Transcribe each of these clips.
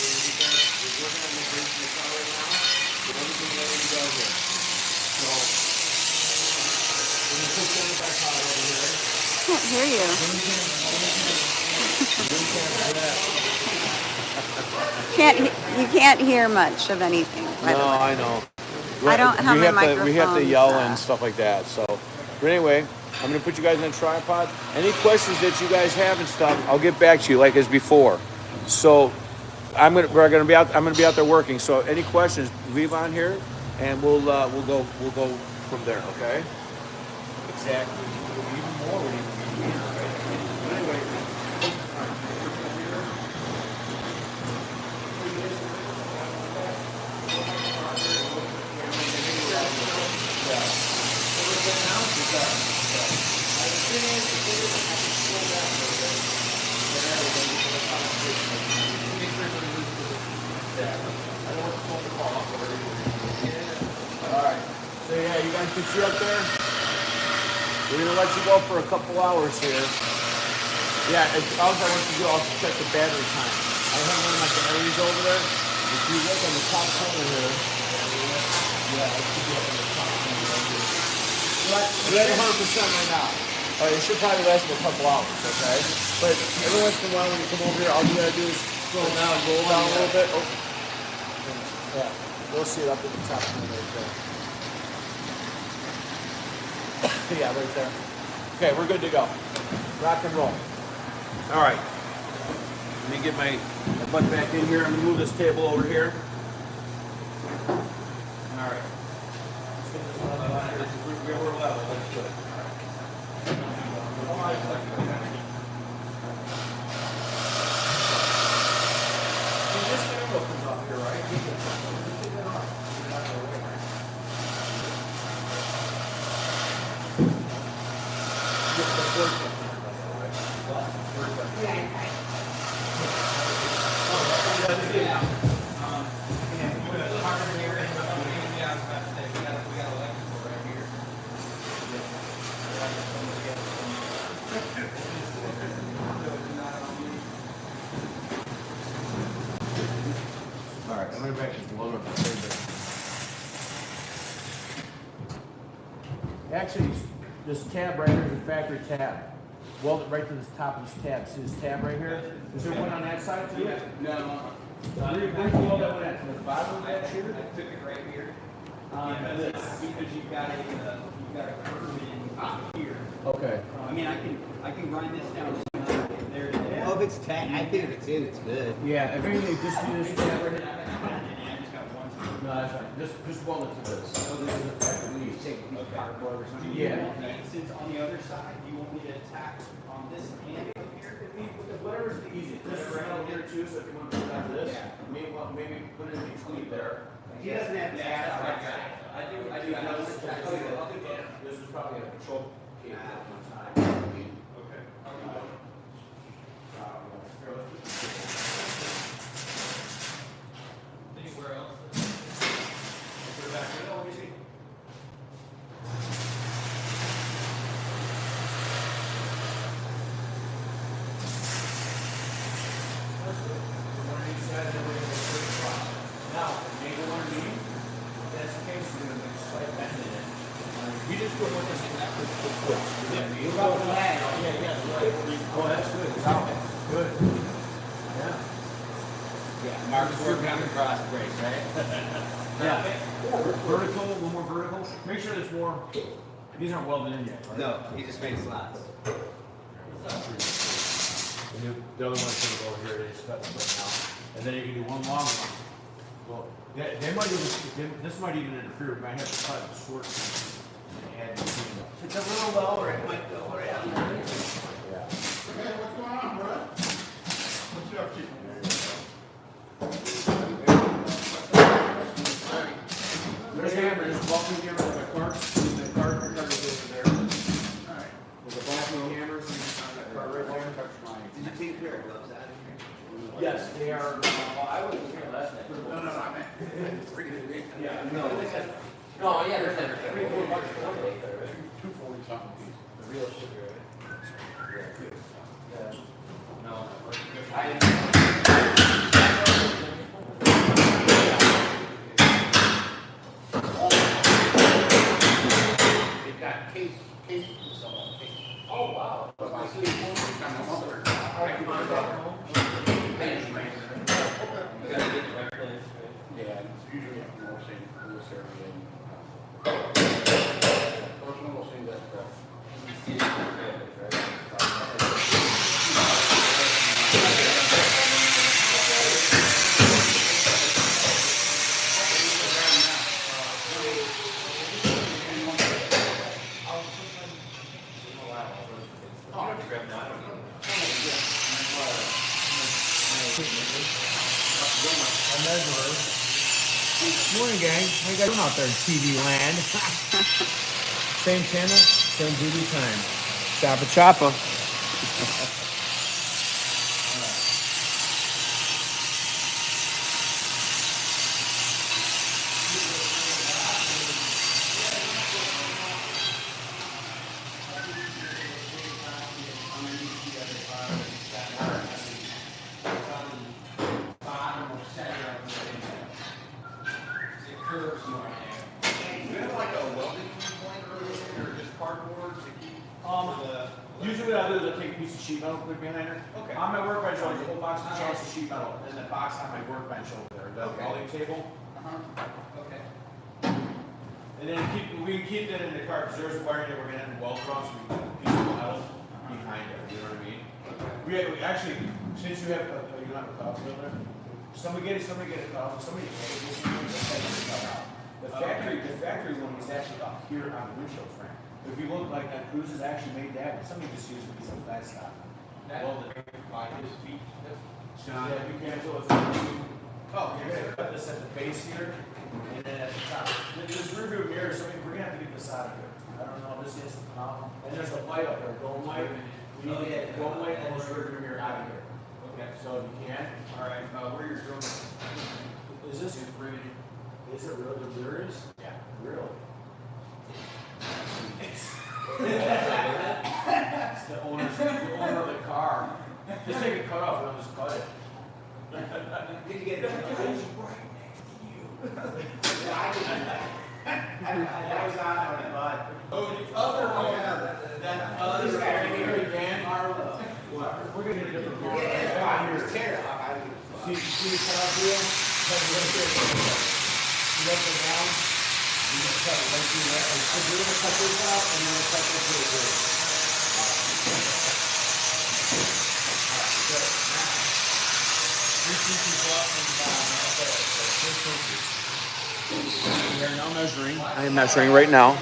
working on the brakes in the car right now. Get everything ready to go here. So, we're going to put you on the back power over here. Can't hear you. You can't hear much of anything. By the way. I know. I don't have my microphone. We have to yell and stuff like that. So, but anyway, I'm going to put you guys on a tripod. Any questions that you guys have and stuff, I'll get back to you like as before. So, I'm going to be out there working. So, any questions, leave on here, and we'll go from there. Okay. Exactly. Even more when you here, right? But anyway. Alright, so yeah, you guys can see up there? We're going to let you go for a couple hours here. Yeah, all I want to do, I'll check the battery time. I have one of my batteries over there. If you look on the top corner here, yeah, it should be up on the top corner right here. We're at 100% right now. It should probably last for a couple hours, okay? But every once in a while when you come over here, all you gotta do is scroll down, roll down a little bit. Oh. Yeah, you'll see it up at the top corner right there. Yeah, right there. Okay, we're good to go. Rock and roll. All right. Let me get my butt back in here. I'm gonna move this table over here. All right. We're level. That's good. This camera comes off here, right? Alright, I'm going to back just load up the table. Actually, this tab right here is a factory tab. Weld it right to the top of this tab. See this tab right here? Is there one on that side too? No. Where do you weld that one at? To the bottom of that shooter? I took it right here. Because you've got a curve in here. Okay. I mean, I can grind this down there to there. Oh, if it's tan, I think if it's in, it's good. Yeah, if anything, just do this tab right here. I just got one. No, that's fine. Just weld it to this. So this is the factory. You take a piece of cardboard or something. Yeah. Since on the other side, you want me to attack on this hand up here? Whatever's the easiest. This is right here too, so if you want to put it on this, maybe put it in between there. He doesn't have to ask. I do. I know this. This is probably a control cable at one time. Okay. Anywhere else? Put it back in. Oh, let me see. Now, maybe underneath, if that's the case, we're going to make a slight bend in it. You just go with this quick. What about the lag? Oh, that's good. It's out. Good. Yeah. Yeah, Mark's working on the cross brakes, right? Yeah. Vertical, a little more vertical. Make sure there's more. These aren't welded in yet, right? No, he just made slots. And the other one's going to go over here. They just cut the foot now. And then you can do one long one. Well, yeah, this might even interfere. We might have to cut it short and add the cleanup. It's a little lower, it might go around. Yeah. Hey, what's going on, bro? What's up, chief? There's hammer. There's a bulky hammer with a cart. The cart is over there. Alright. With the bulky hammers and that cart right there. Did you take your gloves out of here? Yes, they are. Well, I wasn't here last night. No, I meant. Yeah, no. No, yeah, there's that. $3-4 for one. 240 something piece. The real sugar, right? Yeah. No. I Morning, gang. How you guys doing out there in TV land? Same channel, same VooDoo time. Choppa choppa. Usually what I'll do is I'll take a piece of sheet metal, put it behind her. Okay. On my workbench, I'll have a whole box of chunks of sheet metal, and the box on my workbench over there, the volume table. Okay. And then we can keep that in the car, because there's wiring that we're gonna have to weld across, so we can put a piece of metal behind it, you know what I mean? We actually, since you have, you don't have a coffee over there, somebody get a coffee, somebody get this one, cut out. The factory one is actually up here on the windshield frame. If you look like that, Cruise has actually made that, but somebody just used a piece of flat stop. Well, by his feet. Yeah, you can't do it. Oh, you're gonna cut this at the base here, and then at the top. This rear view mirror, we're gonna have to get this out of here. I don't know, this is the problem. And there's a light up there, going light. We need to get going light and this rear view mirror out of here. Okay, so if you can. All right, where you're drilling? Is this riveted? Is it real? The rear is? Yeah. Really? It's the owner of the car. Just take a cut off and I'll just cut it. Did you get it? Right next to you. I was on it, but. Oh, the other one. That other guy right here, Dan. We're gonna get a different car. Yeah, it's tear off. See the cut off wheel? You let it down. You just cut it right through there. So we're gonna cut this out and then we'll cut this really good. Alright, good. We are now measuring. I am measuring right now.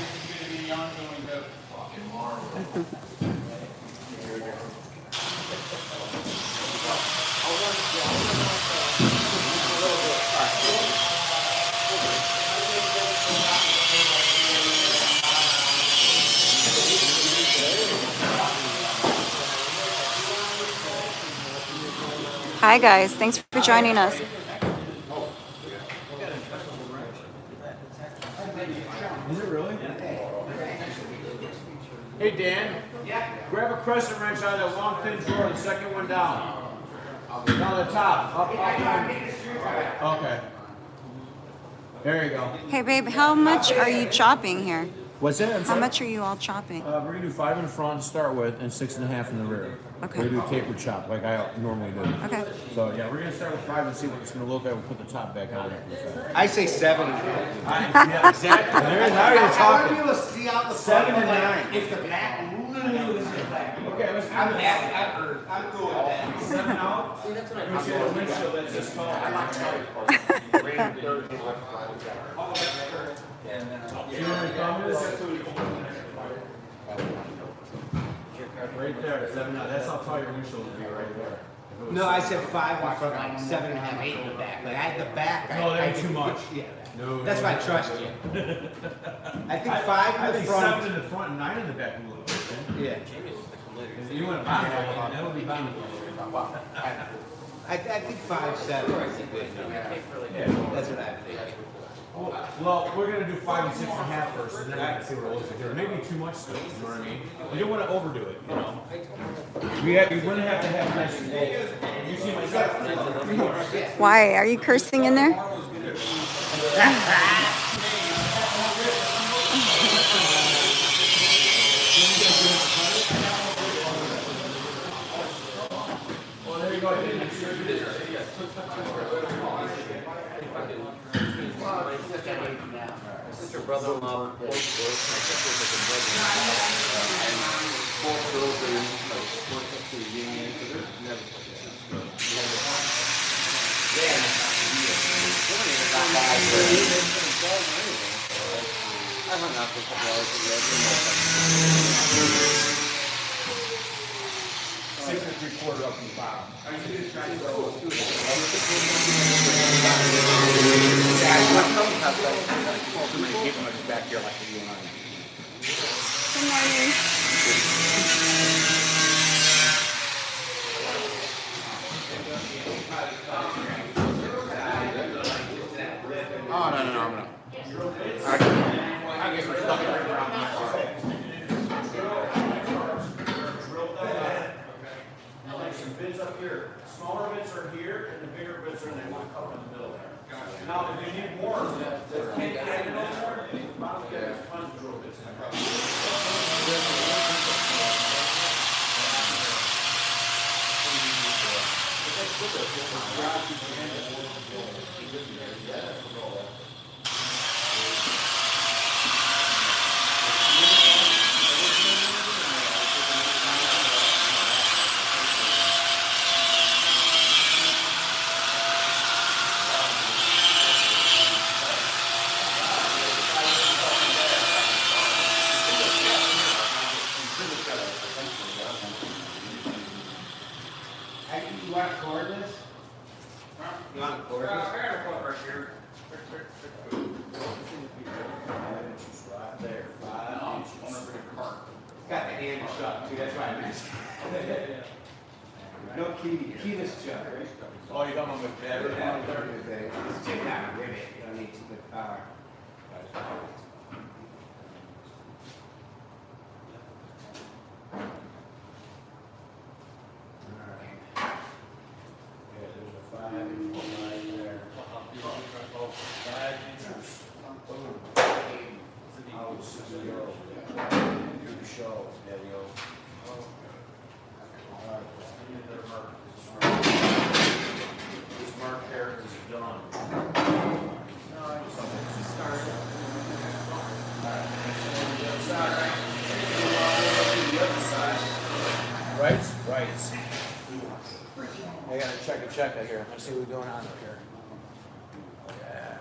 Hi guys, thanks for joining us. Is it really? Hey Dan. Yeah. Grab a crescent wrench out of that long thin drawer, the second one down. Down the top. Up. Okay. There you go. Hey babe, how much are you chopping here? What's that? How much are you all chopping? We're gonna do 5 in the front to start with, and 6.5 in the rear. Okay. We're gonna do tapered chop like I normally do. Okay. So yeah, we're gonna start with 5 and see what it's gonna look like. We'll put the top back on after the fact. I say 7. Yeah, exactly. Now you're I want to talking. be able to see out the 7 and front, 9. If the back literally was just black. Okay, let's do I'm this. happy. I'm cool with that. 7 out. See, that's what Let me see the windshield that's this tall. I like See See where the thumb is? Right there, 7 out. That's how tall your windshield would be right there. No, I said 5 in front, like 7.5, 8 in the back. Like I had the back. No, that'd be I too much. Yeah. No. That's why I trust you. I think 5 I in the think front. 7 in the front and 9 in the back would look good. Yeah. You want to buy it, that would be bound. I think 5, 7 is a good number. Yeah. That's what I think. Well, we're gonna do 5 and 6.5 first, and then I can see where it looks like. Maybe too much still, you know what I mean? You don't want to overdo it, you know? You're gonna have to have nice and low. You see my stuff? Why? Are you cursing in there? Well, there you go. sister, brother-in-law, both work. My sister's like a brother-in-law, and both girls are in, like, work up to the union, so they're never I hung out for a couple hours with Six and three quarter up from the bottom. Are you gonna try to go? Too many people are back here like you and I. Good morning. Oh, no, I'm gonna. I guess we're stuck right around my car. Like some bits up here. Smaller bits are here, and the bigger bits are in the one cup in the middle there. Now, if you need more, that can't get it over there, the bottom there is tons of drill bits in the cup. You want to record this? You want to record this? I got a plug right here. There. I'm gonna bring a cart. Got the hand shut too, that's why I missed. No keyless shut, right? Oh, you're talking about battery? It's check out a rivet, you don't need too much power. This mark here is done. Rights? Rights. I gotta check it here. Let's see what's going on up here. Yeah.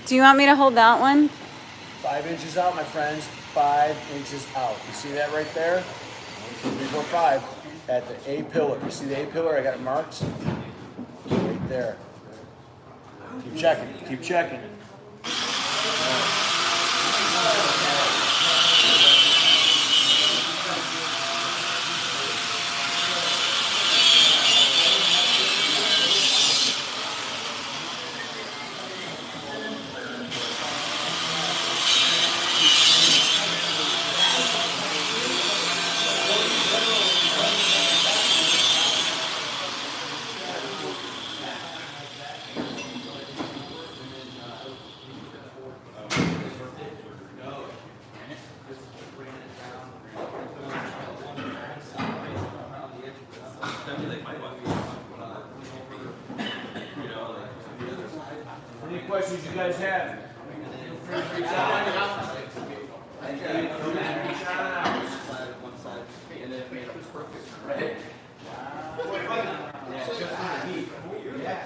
Do you want me to hold that one? 5 inches out, my friends. 5 inches out. You see that right there? 1, 2, 3, 4, 5. At the A pillar. You see the A pillar? I got it marked. Right there. Keep checking. Keep checking. Any questions you guys have? Feel free to reach out. Right? Yeah, just for the heat. Yeah.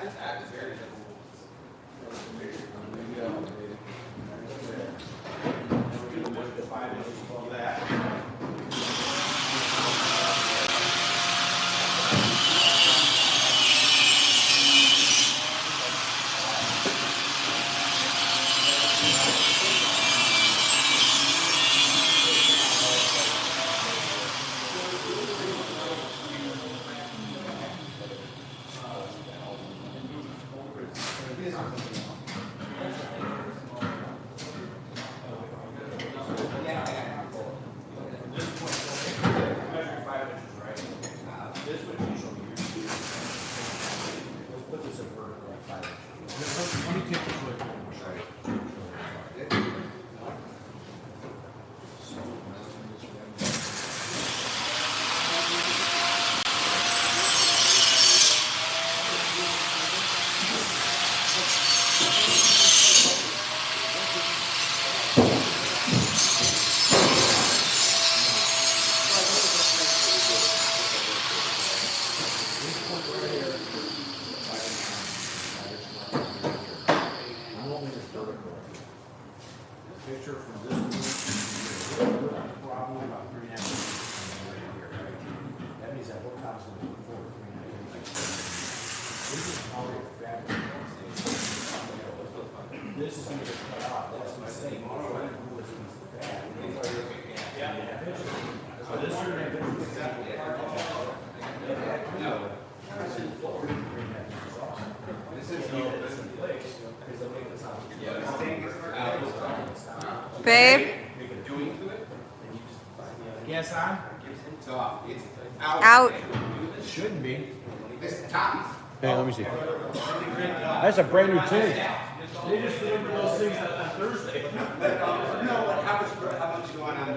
this is gonna get cut off, that's my mistake. Yeah. So this is gonna have exactly. This is in place. Babe, Yes, on? It's off. It's out. out. Shouldn't be. This top. Hey, let me see. That's a brand new tune. They just delivered those things on Thursday. No, how much you want on the?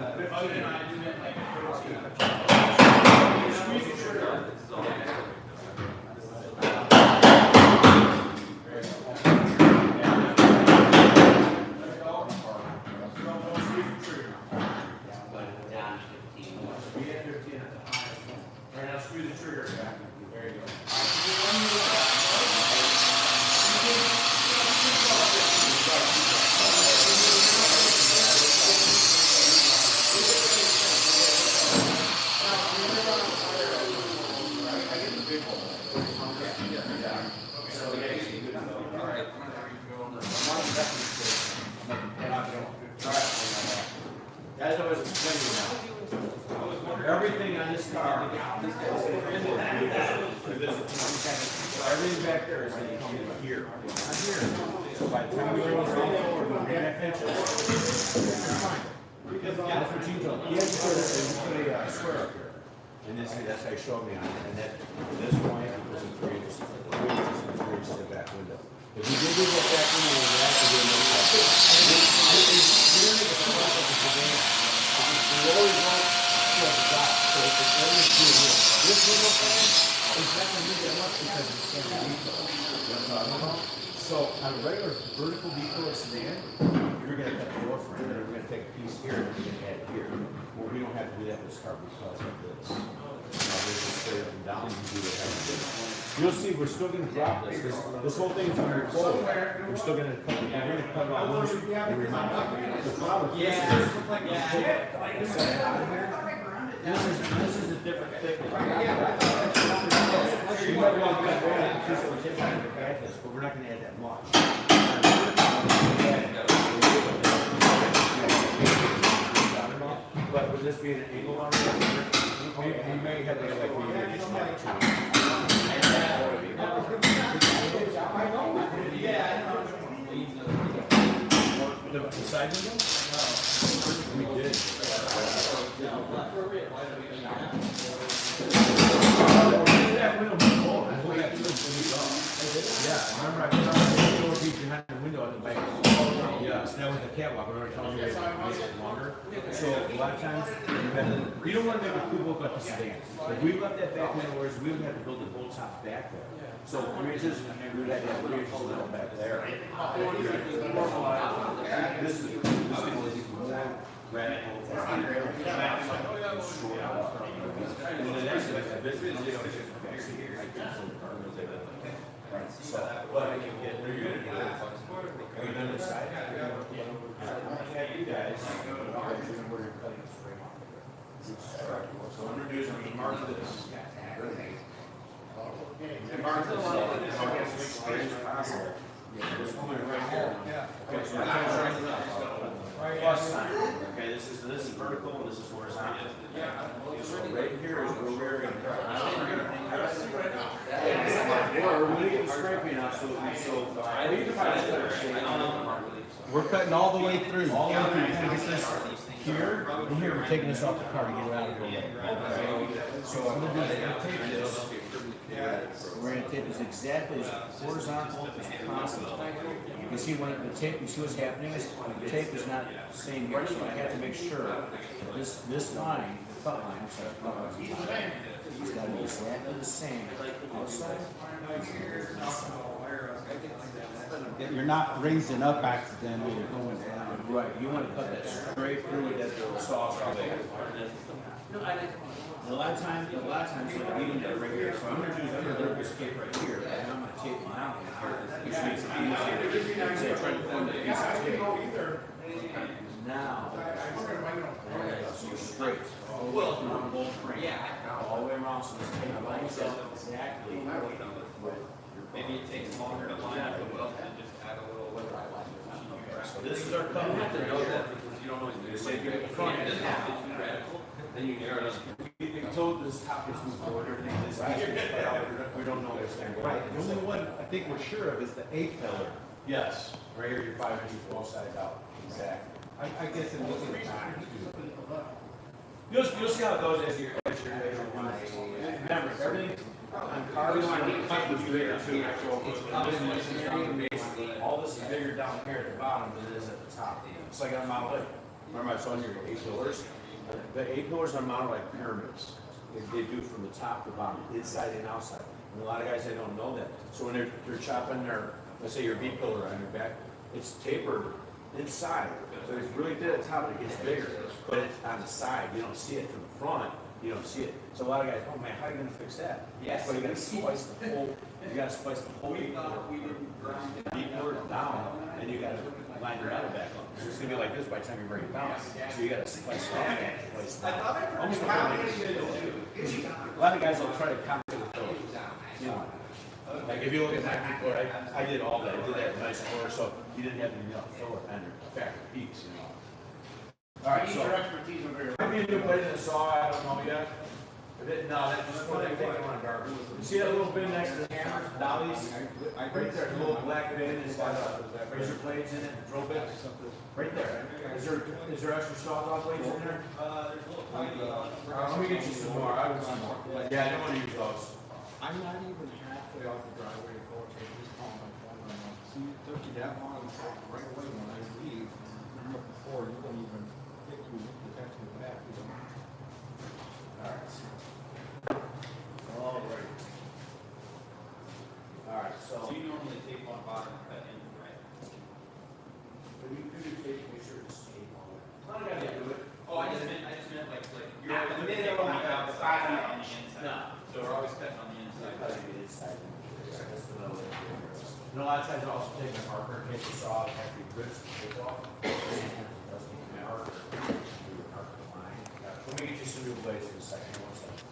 As I was explaining now, everything on this car, everything back there is going to come in here, not here. So by the time we go around we're going to have inches. That's what you told me. He has to put a square up here. And this, that's how he showed me on it. And that, this point was in 3 inches, 3 inches and 3 inches of back window. If you did that back window, we're going to have to do another cut. You're going to make a cut of the sedan. You always want to have the dot. So if it's only through here, this window frame is not going to move that much because it's standard detail. So on a regular vertical detail sedan, you're going to cut the door frame, and we're going to take a piece here and we're going to add here. Well, we don't have to do that with this car because of this. Now, there's a straight up and down, you do what have to do. You'll see, we're still going to drop this. This whole thing is going to fold. We're still going to cut it. We're going to cut it all loose. The problem with this is, this is a different thickness. You might want to cut that because it was hit by the practice, but we're not going to add that much. But would this be an angle on it? We may have to get like the side window? We did. That window was full. Yeah, remember I put 4 feet behind the window on the back. Yes, that was the catwalk. Remember I told you guys to make it longer? So a lot of times, you don't want to make a cool look like a sedan. If we left that back window, whereas we would have to build the whole top back there. So 3 inches, we would have to have 3 inches of back there. This is more radical. And the next is this is but I can get where you're going to get it. Are you going to decide? Yeah, you guys. So what we're doing is we mark this. And mark this as straight as possible. This point right here. Okay, so we're going to straighten it up. Plus sign. Okay, this is vertical and this is horizontal. So right here is where we're going to cut. Or we're going to get the spray paint out so you can find this better shape. We're cutting all the way through. All the way through. We're going to get this here and here. We're taking this off the car to get it out of here. Okay. So what I'm going to do is I'm going to tape this. We're going to tape this exactly as horizontal as possible. You can see when the tape, you see what's happening is the tape is not the same here, so I have to make sure that this line, the cut line, it's got to be exactly the same outside. You're not raising up accidentally, you're going down. Right, you want to cut that straight through with that saw there. A lot of times, like we do that right here. So I'm going to do is I'm going to this tape right here, and I'm going to tape it down here, which makes it easier. So I try to form the piece of tape. Now, so straight, all the way around the whole frame, all the way around, so this tape lines up exactly with your. Maybe it takes longer to line up the weld and just add a little. This is our cut. You have to know that because you don't know what you're Say doing. you're at the front. If it's too radical, then you narrow it down. Until this top gets moved forward, everything is, we don't know what's going to go. Right, the only one I think we're sure of is the A pillar. Yes, right here, you're 5 inches both sides out. Exactly. I guess in looking back too. You'll see how it goes as you're remember, everything on cars, cut was bigger too. All this is bigger down here at the bottom than it is at the top. It's like on Model 8. Remember I showed you your 8 pillars? The 8 pillars are mounted like pyramids. They do from the top to the bottom, inside and outside. And a lot of guys, they don't know that. So when they're chopping their, let's say your B pillar on your back, it's tapered inside. So it's really thin at the top, it gets bigger. But it's on the side, you don't see it from the front, you don't see it. So a lot of guys, oh man, how are you gonna fix that? Yes. But you gotta splice the whole, B pillar down, and you gotta line your metal back up. So it's gonna be like this by the time you bring it down. So you gotta splice it down and place it down. Almost like a lot of guys will try to complicate the filler. You know, like if you look at my report, I did all that. I did that nice core, so you didn't have any filler on your factory peaks, you know. All right, so expertise over here. maybe a new blade in the saw, I don't know yet. No, that just put that thing on garbage. You see that little bin next to the hammers, dollies? Right there, a little black bin, it's got razor blades in it, drill bits. Right there. Is there extra sawzall blades in there? There's a little tiny, Let me get you some more. I would some more. Yeah, I don't want to use those. I'm not even halfway off the driveway to go take this call my phone. I'm like, see, it took you that long, it's like right away when I leave. I'm up before, you don't even get to text me back. You don't. All right. All right, so. so you normally take one bottom cut in, right? Could you make sure it's safe on it? Not a guy to do it. Oh, I just meant like, you're always taking one out the side and on the inside. No. So we're always cutting on the inside. And a lot of times I'll also take a marker, take the saw, have the grips, take off. Marker. Let me get you some new blades in a second, one second.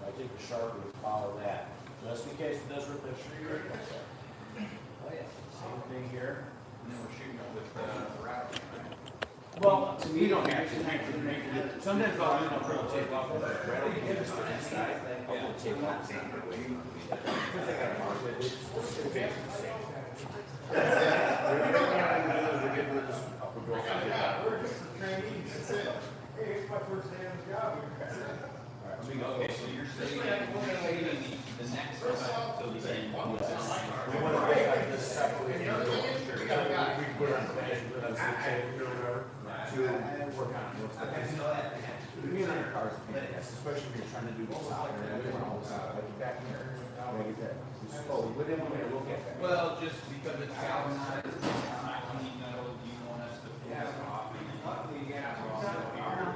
I take the sharp and follow that, just in case it does rip that tree right there. Oh yeah, same thing here. And then we're shooting it with the router, right? Well, we don't have to make it. Sometimes I'll do put tape off with a rattle, give us the inside. I'll put tape on the side. Because they got a mark, it's basically the same. We don't have to do is get rid of this upper door. We're just the trainees, that's it. Hey, it's my first day on the job. Let me go. Okay, so you're saving the next cut till the end. We want to make like this separate. We put it on the page, put it on the tape, or whatever, to work on it. Me and our cars, especially if you're trying to do this out there, we want all this out, like back here. Like that. Oh, what do you want me to look at? Well, just because it's galvanized, it's not clean metal, do you want us to pull this off? And then luckily, yeah, we're also here.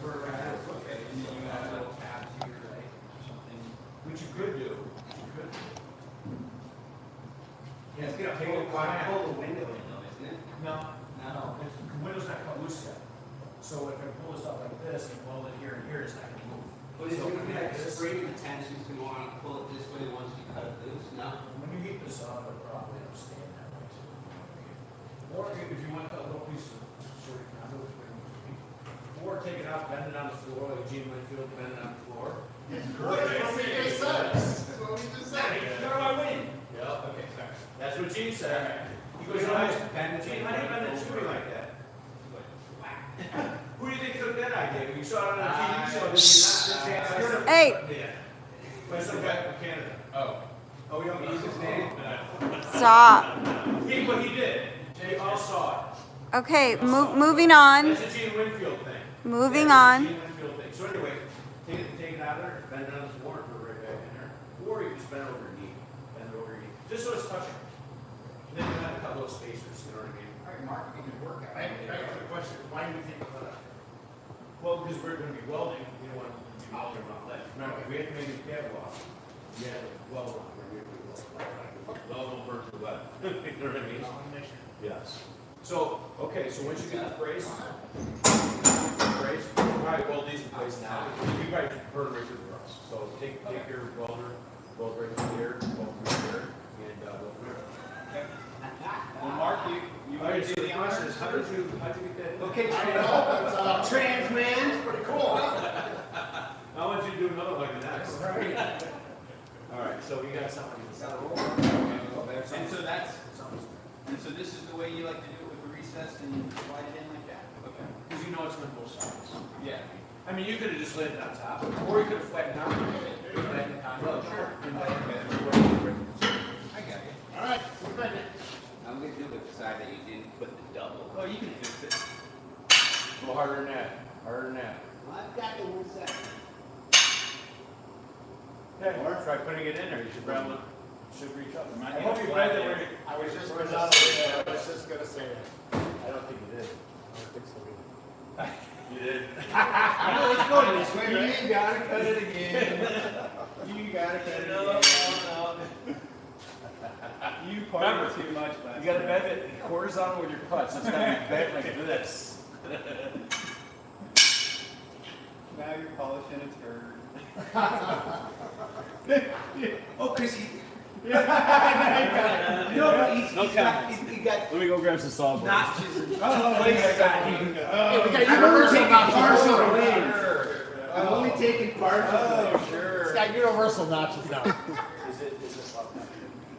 Okay, and then you got little tabs here, right, or something. Which you could do. Yeah, it's gonna pull the window in though, isn't it? No, No. the window's not cut loose yet. So if I pull this up like this and weld it here and here, it's not gonna move. But is So it when gonna I- spring the tension's gonna wanna pull it this way once you cut it loose? No? When you heat this up, it'll probably stand that way too. Or if you want a little piece of short conduit, or take it out, bend it on the floor, like Gene Winfield, bend it on the floor. That's what we just said. That's what we just said. How do I win? Yep, okay, sorry. That's what Gene said. He goes, Gene, how do you bend the tubing like that? Who do you think took that idea? You saw it on TV show, did you not? Hey, Yeah. By some guy from Canada. Oh, we don't use his name? stop. What he did. They all saw it. Okay, moving on. That's a Gene Winfield thing. Moving That's a on. Gene Winfield thing. So anyway, take it out of there, bend it on the floor, and put it right back in there. Or you just bend it over your knee. Bend it over your knee. Just so it's touching. And then you have a couple of spacers, you know what I mean? All right, Mark, you can work out. I have a question. Why do you think of that? Well, because we're gonna be welding, we don't want to be welding around lead. Remember, if we have to make a cab off, you have to weld on, where we have to weld. Weld will burn to the web. You know what I mean? Yes. So, okay, so once you get this brace, probably weld these in place now. You guys burn right through the rust. So take your welder, weld right through here, weld through here, and weld through here. so the question is, how'd you get that? Okay, know, but, trans man. Pretty cool, huh? I want you to do another like next. All right, so you got something. And so that's, and so this is the way you like to do it with the recess and slide it in like that? Okay. Because you know it's on both sides. Yeah. I mean, you could have just laid it on top, or you could have flattened out. Flattened it on. Oh, sure. I got you. All right, we're ready. I'm gonna do it the side that you didn't put the double. Oh, you can fix it. A little harder than that. Harder than that. I've got the one second. Okay, or try putting it in there. You should rattle it. Should reach up. I I hope you read that. I was just gonna say that. I was just gonna say that. I don't think you did. I don't think so either. You did. No, it's going this way, right? You gotta cut it again. You gotta cut it again. You Remember, partied too much last You gotta time. bend it horizontal with your cuts. It's gotta be bent like this. Now you're polishing a turd. Oh, Chris, he. No, but he's No got, comments. he got Let me go grab some sawbones. notches in two Oh, places. Hey, we got universal notches. I'm only taking partial. Oh, sure. It's got universal notches now. Is it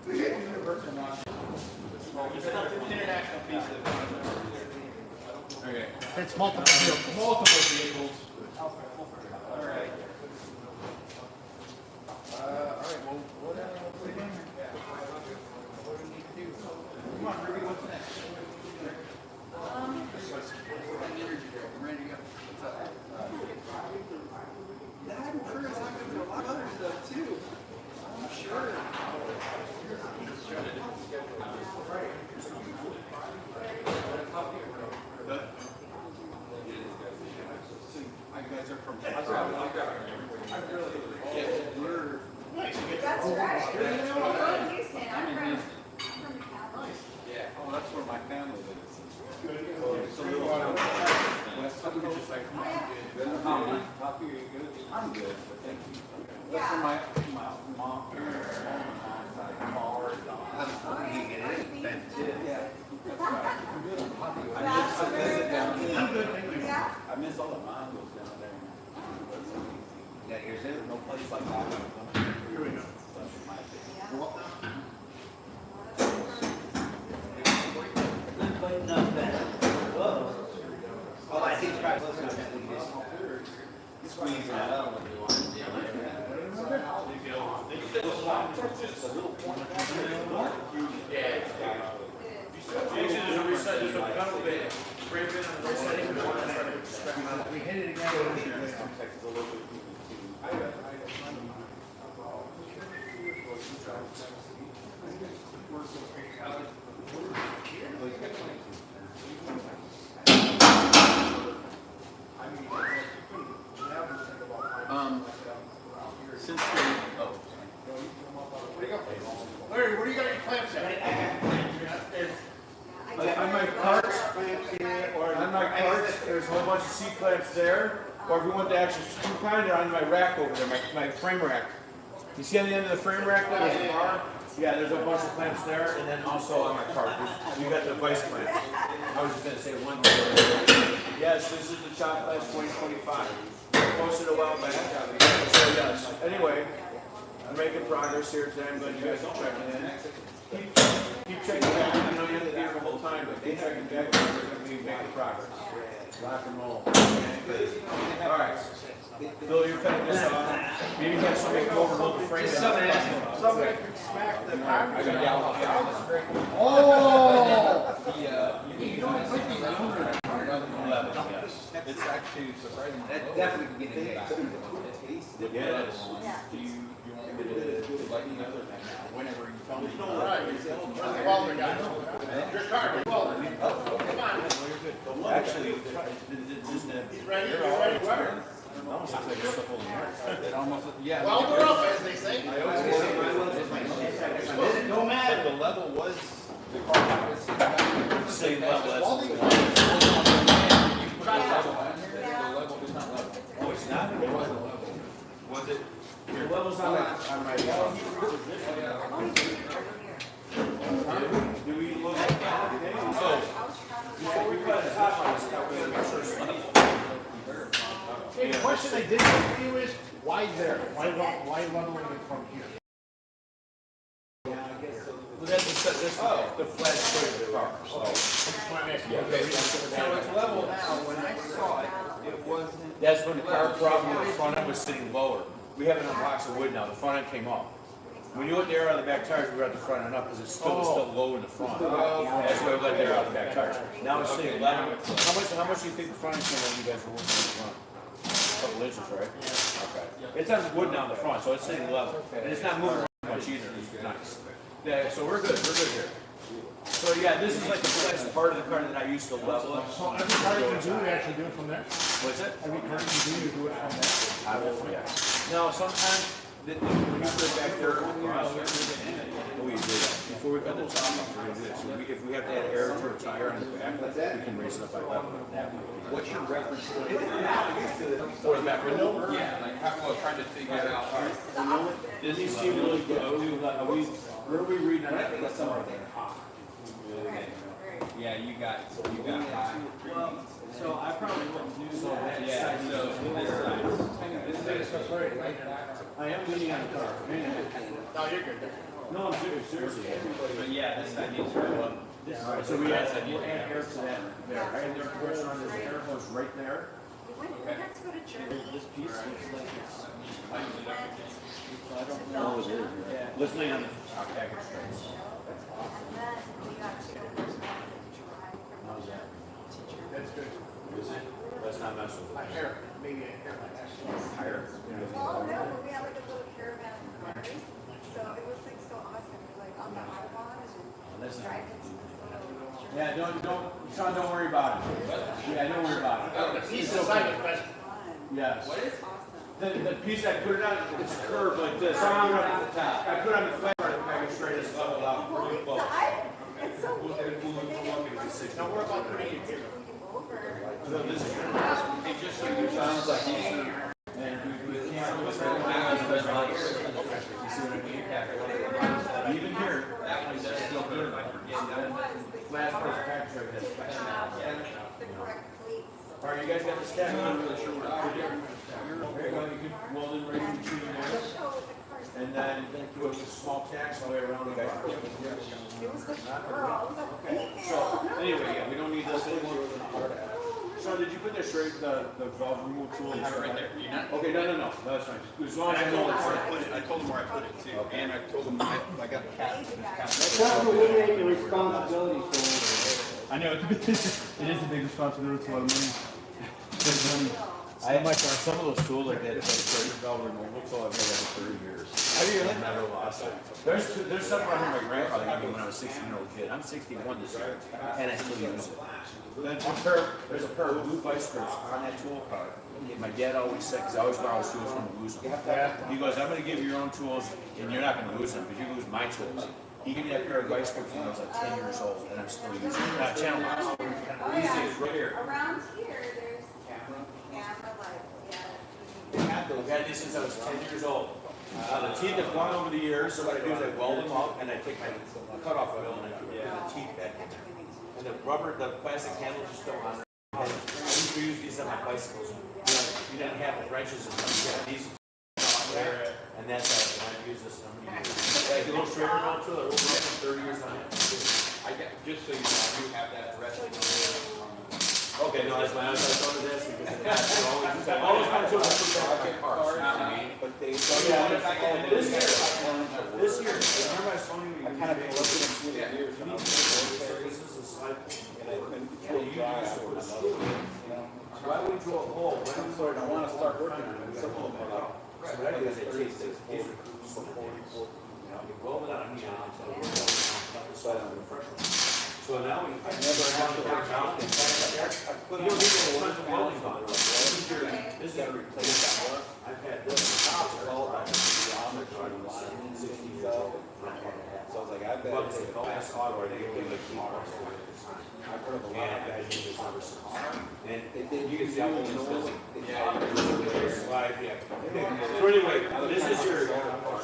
Universal notches. It's an international piece of. Okay. It's multiple vehicles. Multiple vehicles. All right. Well, what do we need to do? Come on, Ruby, what's next? I'm ready to go. I'm sure it's happening for a lot of other stuff too. I'm sure. I guys are from. That's right. I'm from Houston. I'm from California. Yeah. Oh, that's where my family lives. It's a little west of just like, Coffee, are you good? I'm good, but thank you. That's where my mom, parents, mom's side, Mar, yeah. I miss all the mangoes down there. Yeah, here's it. No place like that. Here we go. Oh, I think try close enough that we can just squeeze that out when you want. There's a reset, there's a pedal bit. Brave in on the reset. We hit it again. Since they, Larry, where do you got your clamps at? On my carts, on my carts, there's a whole bunch of C-clamps there. Or if you want the actual screw kind, they're on my rack over there, my frame rack. You see on the end of the frame rack there, there's a bar? Yeah, there's a bunch of clamps there, and then also on my cart, you got the vice clamps. I was just gonna say one thing. Yes, this is the Chop Class 2025. Posted a while back. So yes, anyway, I'm making progress here today. I'm glad you guys are checking in. Keep checking back. I know you have to be here the whole time, but keep checking back. We're going to be making progress. Rock and roll. All right. Phil, you're cutting this off. Maybe have somebody come over and hold the frame. Somebody could smack the I got yellow. Oh! you don't put these under 11, yes. It's actually surprising. That definitely can get in there. Yes. Do you want me to let you know whenever you tell me? Right, where's the welder guy? Your car, the welder. Come on. Actually, He's ready, you're ready, where? almost looks like it's stuff over here. It almost, yeah. Welder up, as they say. I always say, No matter. the level was, the car was Same level as. Welding? the level is not level. Oh, it's not? It wasn't level. Was it? The level's on my. Do we look at that? So, question I did have for you is, why there? Why leveling it from here? Well, that's the flat straight of the car, so. So it's level now, when I saw it, it wasn't. That's when the car problem, the front end was sitting lower. We have it on a box of wood now, the front end came up. When you let the air out of the back tires, we got the front end up, because it's still low in the front. That's why we let the air out of the back tires. Now it's sitting level. How much do you think the front end came when you guys were working on the front? A couple inches, right? Okay. It's on wood now in the front, so it's sitting level. And it's not moving much either, it's nice. Yeah, so we're good here. So yeah, this is like the flex part of the car that I used to level up. So every car you can do, you actually do it from there? What's it? Every car you can do, you do it from there? I will, yeah. No, sometimes, when you put it back there, we do that. Before we cut the top off, we're gonna do this. If we have to add air to a tire on the back, we can raise it up like that. What's your reference point? For the back window? Yeah, like, well, trying to figure out. Does he seem really good? What are we reading on that? That's somewhere there. Yeah, you got high. So I probably wouldn't do So that. that Yeah, side, so this side. I am leaning on the car. No, you're good. No, I'm serious, seriously. But yeah, this side needs to go up. So we add air to that there, right? And there's pressure on this air goes right there. This piece looks like it's, I don't know what it is. Yeah. Let's lay on the package straight. That's good. Let's not mess with A it. hair, maybe a hair like that. Higher? Oh, no, but we had like a little caravan of cars, so it was like so awesome, like on the Autobahn and That's not. driving to this little. Yeah, Sean, don't worry about it. Yeah, don't worry about it. He's the side of the best. Yes. It's awesome. The piece I put it on, it's curved like this. I put it on the flat part of the package straight, it's leveled out Well, really close. inside, it's so weird, because they didn't Don't worry about putting it here. over. So this is It just so you sounds like and we can't do even here, that one does still good. last person package straight has flat. The correct plates. All right, you guys got the stack? I'm not really sure what to do. There you go, you can weld in right in between there. Show with the cars. And then do a small tacks all the way around, you guys. It was the girl, it was a female. So, anyway, yeah, we don't need this anymore. So did you put the straight, the valve removal tool? It's right there. You not? Okay, no, that's fine. As long as I know it's I told him where I put it too, and I told him I got the cat. That's to eliminate the responsibility for I know, it is a big responsibility to a lot of money. Big money. I have my car, some of those tools like that, like straight valve removal tool, I've had that for 30 years. Have you really? Never lost it. There's something around here my grandfather gave me when I was a 16-year-old kid. I'm 61 this year, and I still use it. There's a pair of blue vice grips on that tool car. My dad always said, because I always borrow tools from him, lose them. He goes, I'm going to give you your own tools, and you're not going to lose them, because you lose my tools. He gave me that pair of vice grips when I was like 10 years old, and I'm still using them. Channel locks. Oh, These yeah. things right here. Around here, there's camera lights, yes. I've had these since I was 10 years old. The teeth have gone over the years, so what I do is I weld them up, and I take my cutoff wheel and I put the teeth back in there. And the plastic handles are still on there. I used to use these on my bicycles. You didn't have the wrenches and stuff. You had these on there, and that's how I use this. Like a little straighter belt tool, I worked for 30 years on it. I get, just so you know, I do have that resting on Okay, no, that's my other side of this, because I always want to do it cars, not me. But they, This year, remember I was telling you, I kind of been looking at through the years, and I'm this is a slide. and I couldn't feel dry after another, you know. Why would you drill a hole? I'm sorry, I want to start working on it, some of them are out. So that is a 36, 40, you weld it on here until the side on the fresh one. So now I never have to work out. You don't need to put some welding on it. This is a replace that one. I've had this top all on the geometry, 60 years old. So I was like, I bet But it's the glass auto, they give me key parts for it. I've heard of a lot And of I guys. use this number 6. And They you can see how do, it's you know, building. they- Slide, yeah. So anyway, this is your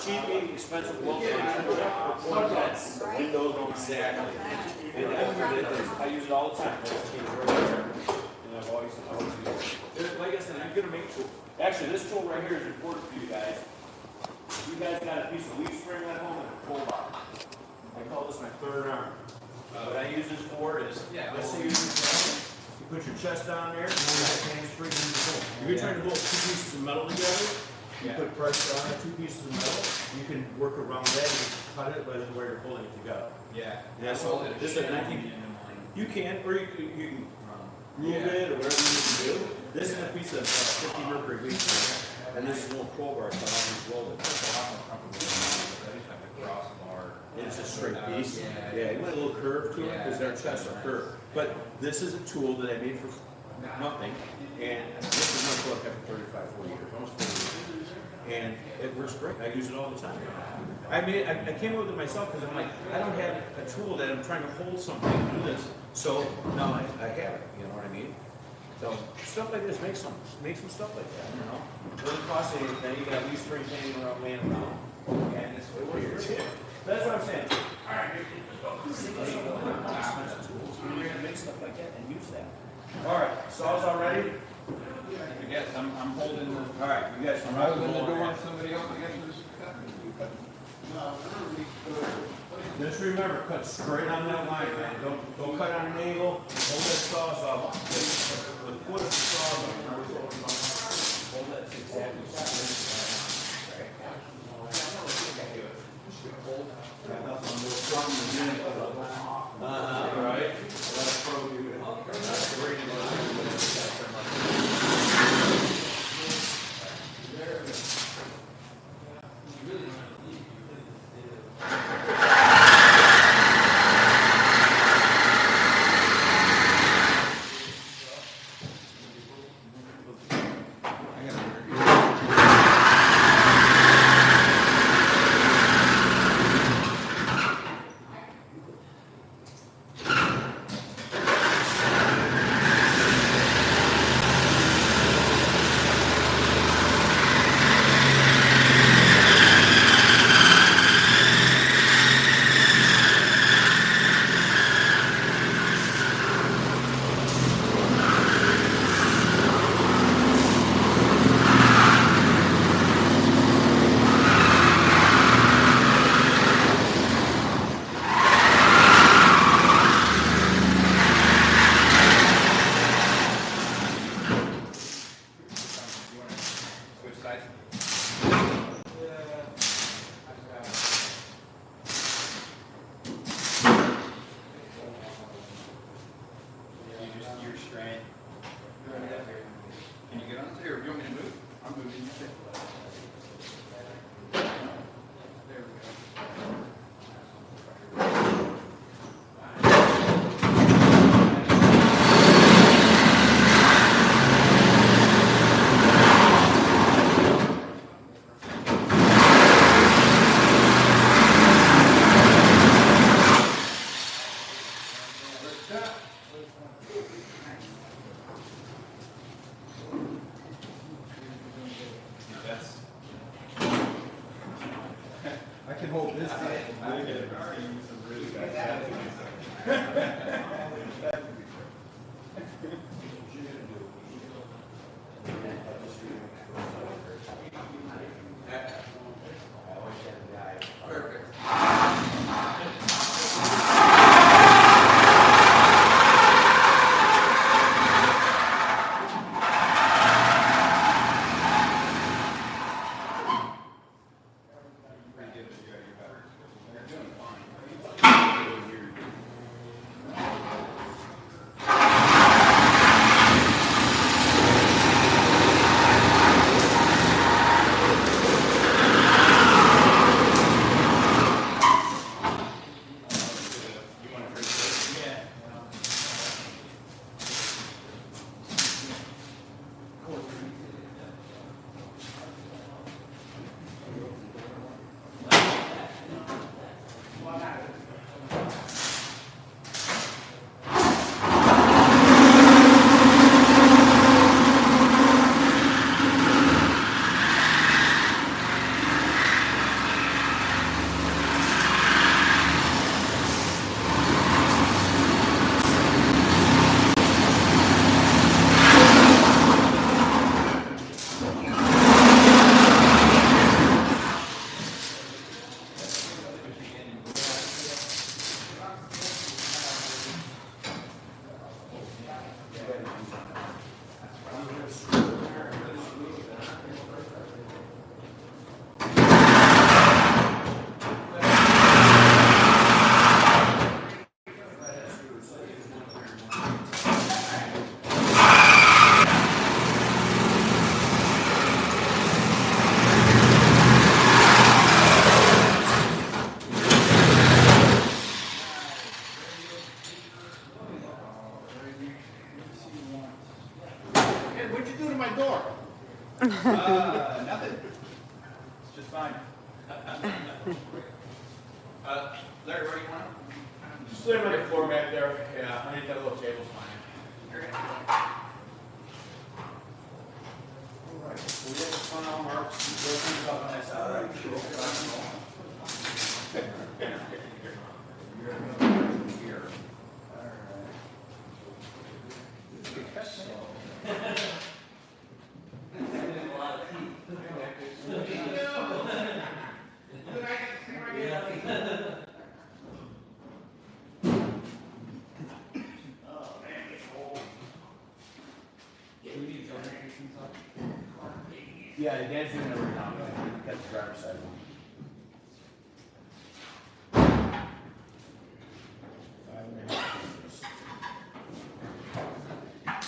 cheap, expensive welding. That's windows exactly. And I use it all the time. I've always used. Like I said, I'm gonna make tools. Actually, this tool right here is important for you guys. You guys got a piece of leaf spring at home and a pull bar. I call this my third arm. What I use this for is, let's say you put your chest down there, and then you have hands free in the pull. If you're trying to hold two pieces of metal together, you put pressure on the two pieces of metal, you can work around that and cut it by where you're holding it together. Yeah. Yeah, so this is 19. You can, or you can groove it or whatever you can do. This is a piece of 50 mercury leaf spring, and this is a little crowbar so I always roll it. It's a straight piece. Yeah, it went a little curve to it because their chests are curved. But this is a tool that I made for nothing, and this is my book after 35, 40 years, almost 40 years. And it works great. I use it all the time. I mean, I came up with it myself because I'm like, I don't have a tool that I'm trying to hold something and do this. So now I have it, you know what I mean? So stuff like this, make some stuff like that, you know? It doesn't cost anything, you got leaf springs hanging around, laying around. And it's that's what I'm saying. All right, expensive tools. We're gonna make stuff like that and use that. All right, saws all ready? I guess I'm holding the. All right, you guys can I'm rock holding the and door roll. on somebody else, I guess, for this. Just remember, cut straight on that line, man. Don't cut on an angle. Hold that sawzall. The foot of the sawzall. Hold that exactly straight. Right? That's probably good. That's great. I can hold this side. I get some really good. Nothing. It's just fine. Larry, where do you want it? Just lay them on the floor back there. Yeah, underneath that little table's fine. Alright, so we have the front all marks. Those things up on that side. Alright, sure. You're gonna go here. Yeah, the dad's doing it right now. Got the driver's side one. 5.5 inches.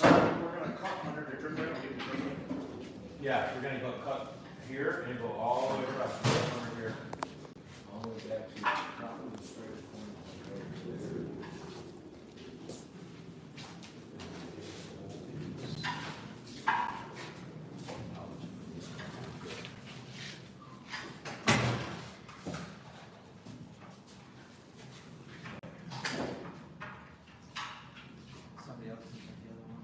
We're gonna cut under the trim rail. Yeah, we're gonna go cut here and go all the way across over here. All the way back to probably the straightest point. Somebody else can take the other one.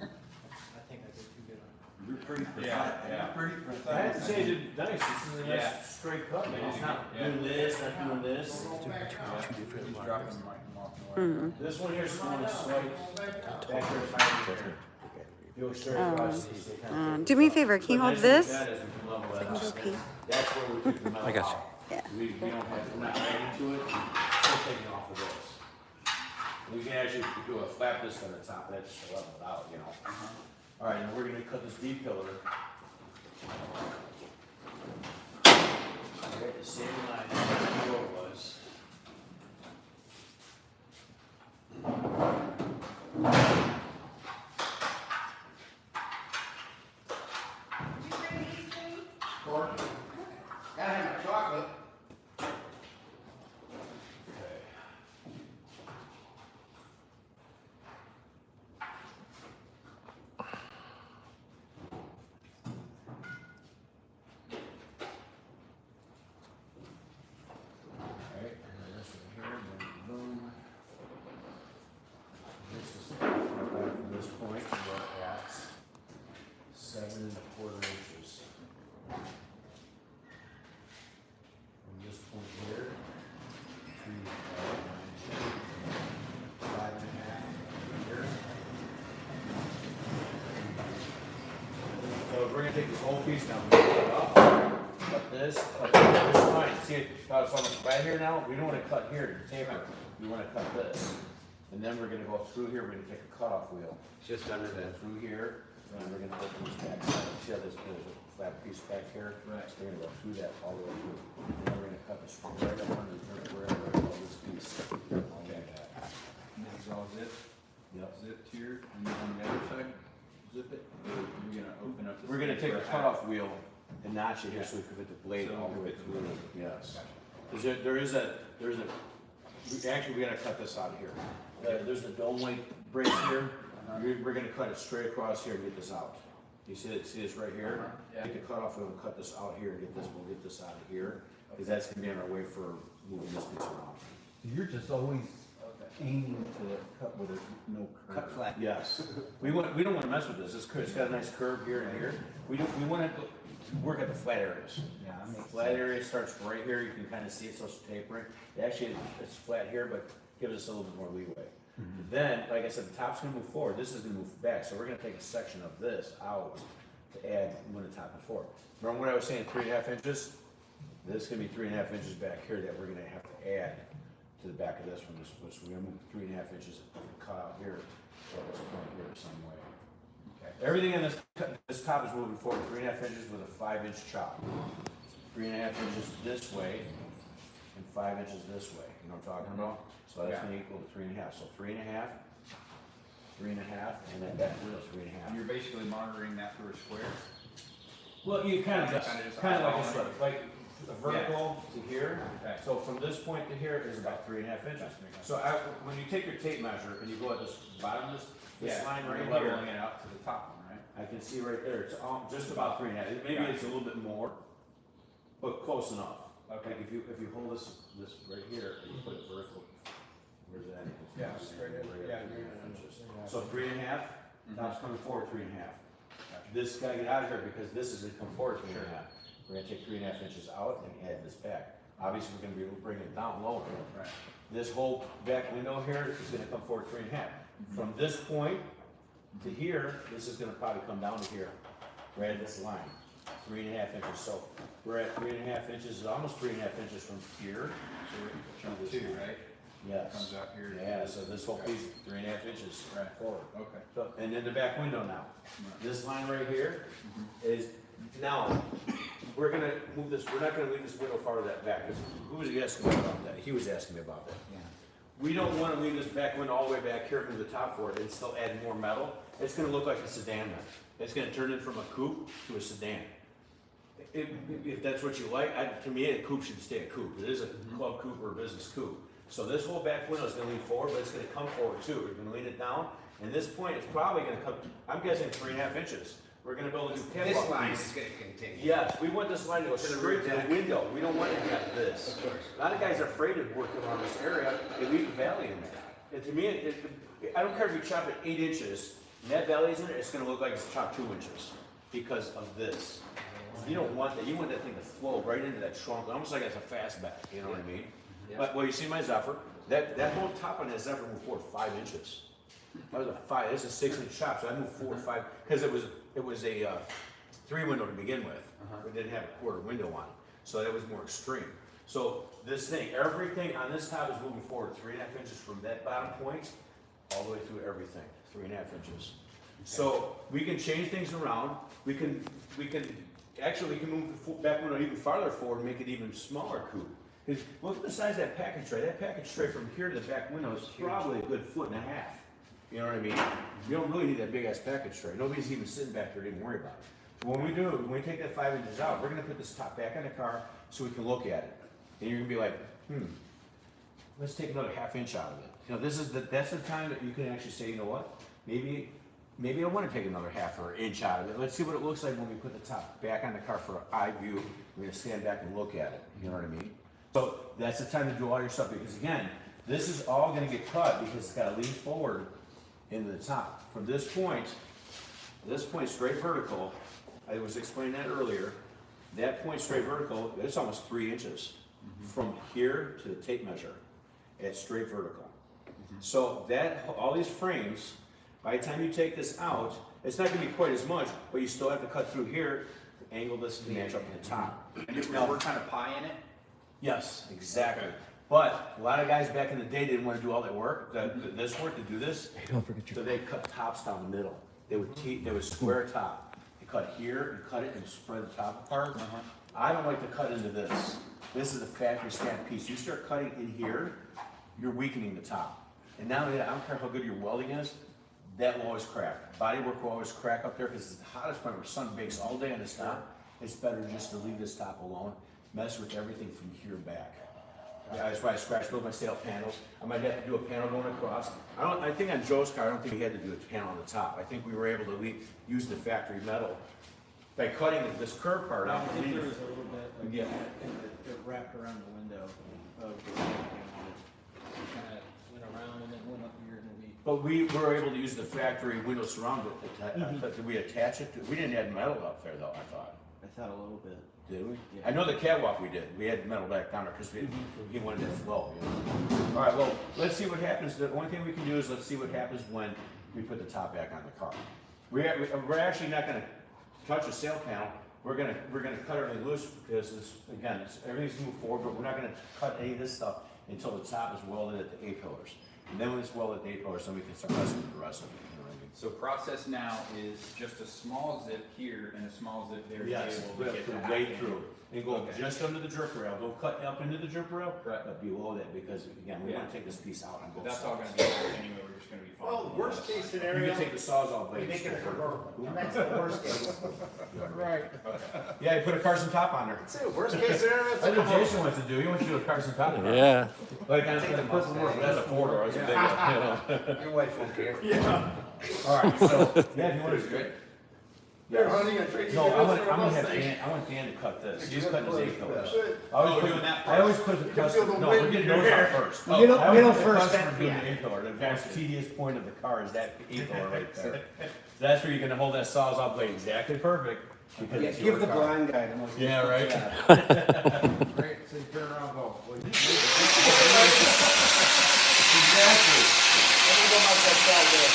I think I did too good on it. You're pretty precise. Yeah. Pretty precise. I have to say, you did nice. This is a nice Yeah. straight cut, man. It's not doing this, not doing this. He's dropping Mike and walking away. This one here's going to swipe back there, fine. You'll straight across. Do me a favor, can you hold this? So I can go pee. That's where we took the metal I got you. off. Yeah. We don't have, we're not adding to it, still taking off of this. We can actually do a flap this on the top, that's just level it out, you know. All right, and we're gonna cut this D pillar. Right, the same line as the floor was. Gotta have my chocolate. Alright, and then this one here, boom, boom. This is from this point, we're at 7.25 inches. From this point here to 5.5 here. So we're gonna take this whole piece down, cut it up, cut this line. See how it's almost right here now? We don't wanna cut here to taper, we wanna cut this. And then we're gonna go through here, we're gonna take a cutoff wheel. Just under that. Through here, and we're gonna open this back side. See how there's a flat piece back here? Right. We're gonna go through that all the way through. And then we're gonna cut this right up under the dirt, right all this piece. All like that. And this is all zip, Yep. zip here, and then on the other side, zip it. You're gonna open up this. We're gonna take for a a cutoff wheel and notch it here so we can fit the blade So all the we way fit the through. blade. Yes. There's actually, we gotta cut this out of here. There's a dome weight brace here. We're gonna cut it straight across here and get this out. You see this right here? Yeah. Take the cutoff wheel and cut this out here and we'll get this out of here. Cause that's gonna be on our way for moving this piece around. You're just always aiming to cut where there's no curve. Cut flat. Yes. We don't wanna mess with this. It's got a nice curve here and here. We wanna work at the flat areas. Yeah, that makes Flat area starts right here, you can kind of see it's also tapering. Actually, it's flat here, but gives us a little bit more leeway. Then, like I said, the top's gonna move forward, this is gonna move back, so we're gonna take a section of this out to add when the top is forward. Remember what I was saying, 3.5 inches? This is gonna be 3.5 inches back here that we're gonna have to add to the back of this one. So we're gonna move 3.5 inches and cut out here, or this point here some way. Okay. Everything in this top is moving forward 3.5 inches with a 5-inch chop. 3.5 inches this way and 5 inches this way. You know what I'm talking about? So that's Yeah. gonna equal to 3.5. So 3.5, 3.5, and then back to 3.5. And you're basically monitoring that through a square. Well, you kind of Kinda just like a eyeballing strip, like a vertical to here. Okay. So from this point to here is about 3.5 inches. So when you take your tape measure and you go at this bottom of this Yeah, line you're right leveling here, it out to the top one, right? I can see right there, it's just about 3.5. Maybe it's a little bit more, but close enough. Okay. Like if you hold this right here and you put it vertical, where's that? It's Yeah, about straight in. right Yeah, up to you're 3.5 gonna- inches. yeah. So 3.5, top's coming forward 3.5. This gotta get out of here because this is gonna come forward 3.5. We're gonna take 3.5 inches out and add this back. Obviously, we're gonna be able to bring it down lower. Right. This whole back window here is gonna come forward 3.5. From this point to here, this is gonna probably come down to here, right at this line, 3.5 inches. So we're at 3.5 inches, almost 3.5 inches from here. So we're to chunk this two, point. right? Yes. Comes out here. Yeah, so this whole piece, 3.5 inches Right. forward. Okay. So, and then the back window now. This line right here is, now, we're gonna move this, we're not gonna leave this window farther that back, because who was asking me about that? He was asking me about that. Yeah. We don't wanna leave this back window all the way back here to the top for it and still add more metal. It's gonna look like a sedan then. It's gonna turn it from a coupe to a sedan. If that's what you like, to me, a coupe should stay a coupe. It is a club coupe or a business coupe. So this whole back window is gonna lean forward, but it's gonna come forward too. We're gonna lean it down, and this point, it's probably gonna come, I'm guessing 3.5 inches. We're gonna build a new catwalk. This line piece. is gonna continue. Yes, we want this line to go straight to the deck. window. We don't want it to have this. Of course. A lot of guys are afraid of working around this area. They leave the valley in there. And to me, I don't care if you chop it 8 inches, and that valley's in it, it's gonna look like it's chopped 2 inches because of this. You don't want that. You want that thing to flow right into that trunk, almost like it's a fastback, you know what I mean? Yeah. But, well, you see my Zephyr? That whole top on that Zephyr moved forward 5 inches. That was a 5, this is a 6-inch chop, so I moved forward 5, because it was a 3-window to begin with. We didn't have a quarter window on it, so that was more extreme. So this thing, everything on this top is moving forward 3.5 inches from that bottom point all the way through everything, 3.5 inches. So we can change things around. We can move the back window even farther forward and make it even smaller coupe. Because look at the size of that package tray. That package tray from here to the back window is probably a good 1.5 feet. You know what I mean? You don't really need that big ass package tray. Nobody's even sitting back there to even worry about it. So when we take that 5 inches out, we're gonna put this top back on the car so we can look at it. And you're gonna be like, let's take another 1/2 inch out of it. You know, that's the time that you can actually say, you know what? Maybe I don't want to take another 1/2 inch out of it. Let's see what it looks like when we put the top back on the car for an eye view. We're gonna stand back and look at it. You know what I mean? So that's the time to do all your stuff, because again, this is all gonna get cut because it's gotta lean forward into the top. From this point straight vertical, I was explaining that earlier. That point straight vertical, it's almost 3 inches from here to the tape measure. It's straight vertical. So all these frames, by the time you take this out, it's not gonna be quite as much, but you still have to cut through here to angle this to match up to the top. And if Now- we're kind of pie in it? Yes, exactly. But a lot of guys back in the day didn't want to do all that work, this work, to do this. So they cut tops down the middle. They would square top. They cut here and cut it and spread the top apart. I don't like to cut into this. This is a factory stamped piece. You start cutting in here, you're weakening the top. And now that I don't care how good your welding is, that will always crack. Body work will always crack up there because it's the hottest point where sun bakes all day on this top. It's better just to leave this top alone, mess with everything from here back. Yeah, that's why I scratched both my sail panels. I might have to do a panel going across. I think on Joe's car, I don't think we had to do a panel on the top. I think we were able to use the factory metal by cutting this curved part I out. think there was a little bit of Yeah. it wrapped around the window of the panel. It kind of went around and then went up here and we. But we were able to use the factory window surround, but did we attach it to, we didn't add metal up there though, I thought. I thought a little bit. Did we? Yeah. I know the catwalk we did. We had metal back down there because he wanted it to flow. You know? All right, well, let's see what happens. The only thing we can do is let's see what happens when we put the top back on the car. We're actually not going to touch a sail panel. We're gonna cut everything loose because everything's moved forward, but we're not going to cut any of this stuff until the top is welded at the A-pillars. And then when it's welded at the A-pillars, then we can start messing with the rest of it. You know what I mean? So process now is just a small zip here and a small zip there to be Yes, able to get the way back in. through. And go Okay. just under the jerk rail. Don't cut up into the jerk rail, Right. but below that because again, we Yeah. want to take this piece out and But go. that's all gonna be anyway, we're just gonna be following. Well, worst case You scenario, can take the sawzall we blade. make it a straight convertible. over. That's the worst case. Right. Yeah, you put a Carson top on there. That's it, worst case scenario, it's a That's what convertible. Jason wants to do. He wants to do a Carson top. on there. Yeah. Like on the purple roof, that's a 4-door. That's a big one. Your wife won't care. All right, so yeah, if you want to. They're hunting a tree. No, I'm gonna have Dan, I want Dan to cut this. He's cutting his 8 pillars. I always put the customer, no, we're getting those out first. Middle I always put the first, customer that- doing yeah. the 8 pillar. The most tedious point of the car is that 8 pillar right there. So that's where you're gonna hold that sawzall blade exactly perfect. Because Yeah, it's give your the car. blind guy the most. Yeah, right. Great, so you turn around, go. Well, you- Exactly. Let me go about that saw there.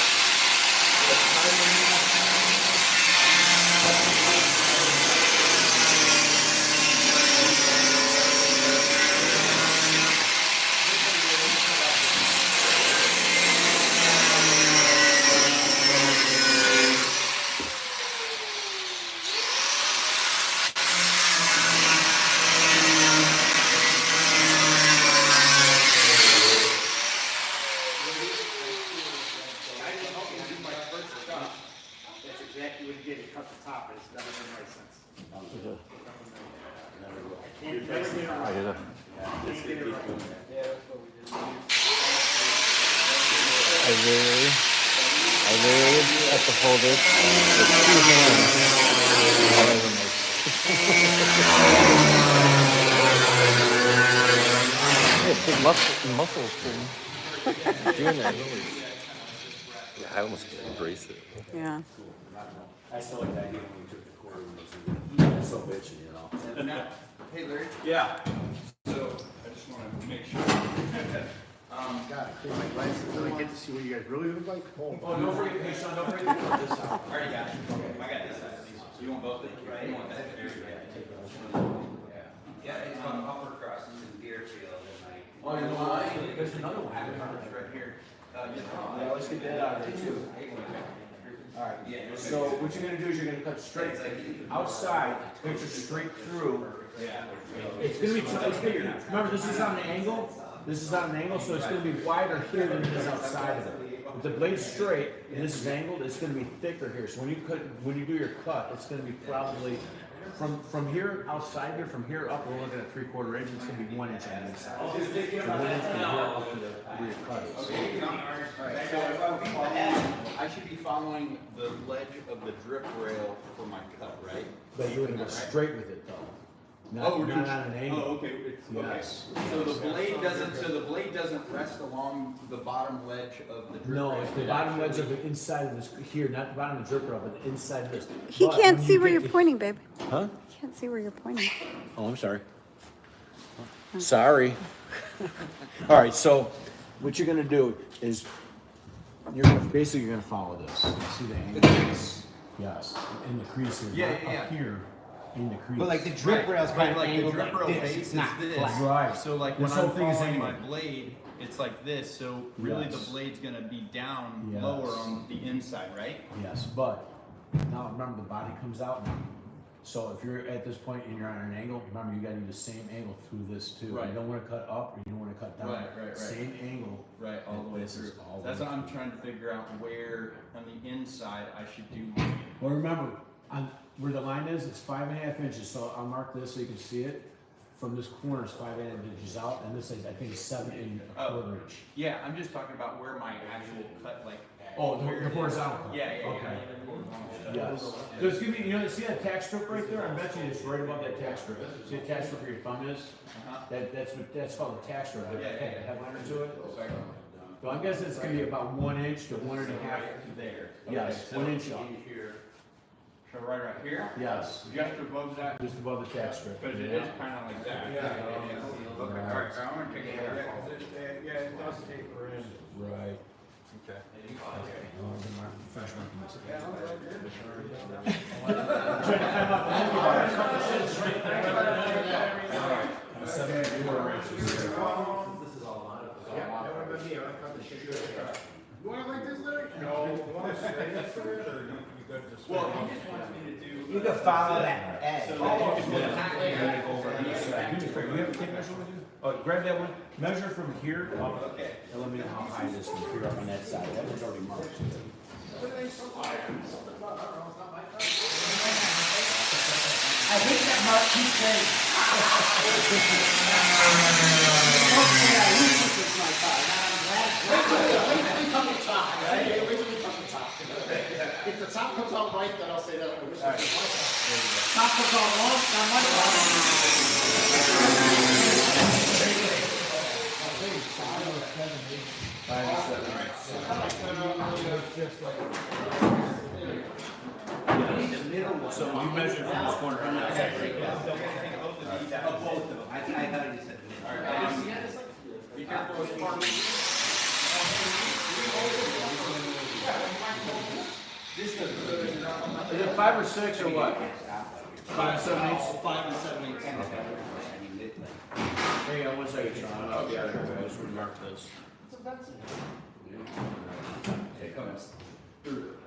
That's exactly what you did. You cut the top, and it's never been right since. I literally have to hold it with 2 hands. Big muscles from doing that. Yeah, I almost embrace it. Yeah. I still like that when we took the quarter and it's so bitchy, you know. Now, hey Larry, Yeah. so I just wanna make sure. God, I clean my glasses so I get to see what you guys really look like. Oh, don't forget, hey Sean, don't forget to put this out. Already got it. I got this side. You want both of them, right? You want that? Yeah, it's on upper crosses in Deerfield and like. Oh, you know why? There's another one. It's right here. Yeah, let's get that out of there too. Alright, Yeah. so what you're gonna do is you're gonna cut straight outside, picture straight through. Yeah. It's gonna be, remember, this is on an angle, this is on an angle, so it's gonna be wider here than it is outside of it. If the blade's straight and this is angled, it's gonna be thicker here, so when you do your cut, it's gonna be probably, from here, outside here, from here up, we're looking at 3/4 inch, it's gonna be 1 inch on the inside. So 1 inch from here up to where your cut is. Alright, so if I read that, I should be following the ledge of the drip rail for my cut, right? But you're gonna go straight with it though. Not, we're doing. not on an angle. Oh, okay, it's, okay. Yes. So the blade doesn't rest along the bottom ledge of the drip No, rail. it's the bottom edge of the inside of this, here, not the bottom of the drip rail, but the inside of this. He But can't when see you where get you're to- pointing, babe. Huh? He can't see where you're pointing. Oh, I'm sorry. Sorry. All right, so what you're gonna do is, you're gonna, basically you're gonna follow this. See the angle? Yes, in the crease here. Yeah, not yeah, Up here, in the crease. But like the drip rail's kind of like the angled drip rail like this. base It's is not this. flat. Right. So like This when whole I'm thing is following my angled. blade, it's like this, so really Yes. the blade's gonna be down Yes. lower on the inside, right? Yes, but now remember the body comes out now. So if you're at this point and you're on an angle, remember you gotta do the same angle through this too. Right. You don't wanna cut up or you don't wanna cut down. Right. Same angle. Right, all the way This is through. all the That's way what I'm trying to figure out where on the inside I should do my. Well, remember, on where the line is, it's 5.5 inches, so I'll mark this so you can see it. From this corner is 5.5 inches out, and this is, I think, 7.25 inch. Yeah, I'm just talking about where my actual cut, like. Oh, the horizontal cut. Yeah. Okay. Yes. Just give me, you know, see that tack strip right there? I bet you it's right above that tack strip. See the tack strip where your thumb is? Uh-huh. That's called a tack strip. Yeah. The headliner to it. So I'm guessing it's gonna be about 1 inch to 1.5. There. Yes, Okay, 1 inch up. So right here? Yes, Just above that, just above the tack strip. but it is kind of like that. Okay, all right, so I'm gonna take care of that. Yeah, it does taper in. Right. Okay. You want it like this, Larry? No. You want to stay next to it, or you good just? Well, he just wants me to do. You can follow that edge. Do me a favor, you have a tape measure with you? Oh, grab that one, measure from here up, Okay. and let me know how high this is, if you're up on that side, that one's already marked. I hate that Mark keeps saying. It's a the top comes out right, then I'll say that. I wish it was top comes out wrong, not my fault. So you measured from this corner to that side. I thought you said mid. Be careful with part. Is it 5 or 6 or what? 5 7/8. 5 and 7/8. Hang on 1 second, Sean. I'll be out of here. I just want to mark this. Okay, come in.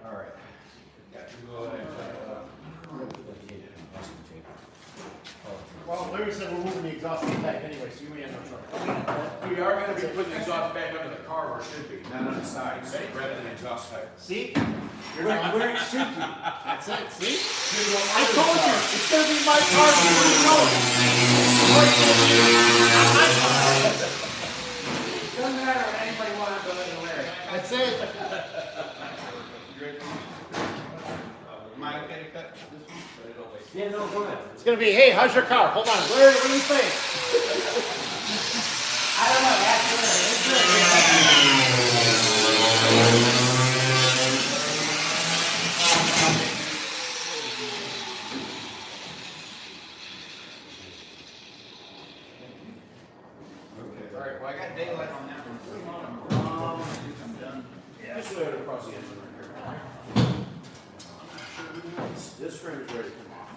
All right. Go ahead. Well, Larry said we're moving the exhaust back anyway, so you ain't no trouble. We are going to be putting the exhaust back under the car where it should be, not on the sides, rather than the exhaust pipe. See? Where it should be. That's it, see? I told you, it's gonna be my car before you know it. Doesn't matter what anybody wants, but let it Larry. That's it. Am I okay to cut this one? Yeah, no, go ahead. It's gonna be, hey, how's your car? Hold on, Larry, what do you think? I don't know, that's good. Alright, well, I got daylight on that one. I'm done. Just lay it across the end right here. This frame is ready to come off.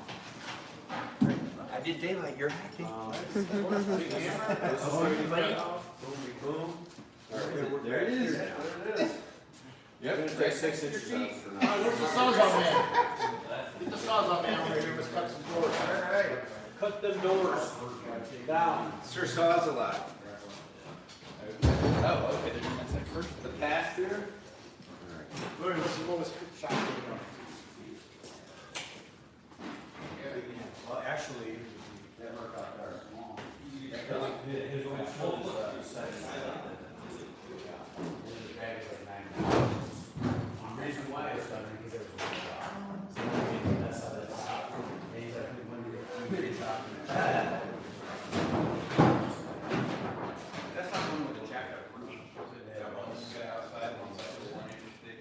I did daylight, you're happy. This is ready to come off. Boom, boom. All right, there it is. Yep. It's gonna take 6 inches out for now. Where's the sawzall man? Get the sawzall man over here, let's cut some doors. Alright. Cut the doors down. Sir saws a lot. Oh, okay, that's like first. The pass through? Larry, what was shot? Well, actually, that worked out there. His old shoulder's set. His bag is like 9 pounds. The reason why it's done because there was a big job. So that's how that's out. And he's like, when you're chopping. That's not one with the jacket. One guy outside, one's like 1 inch thick,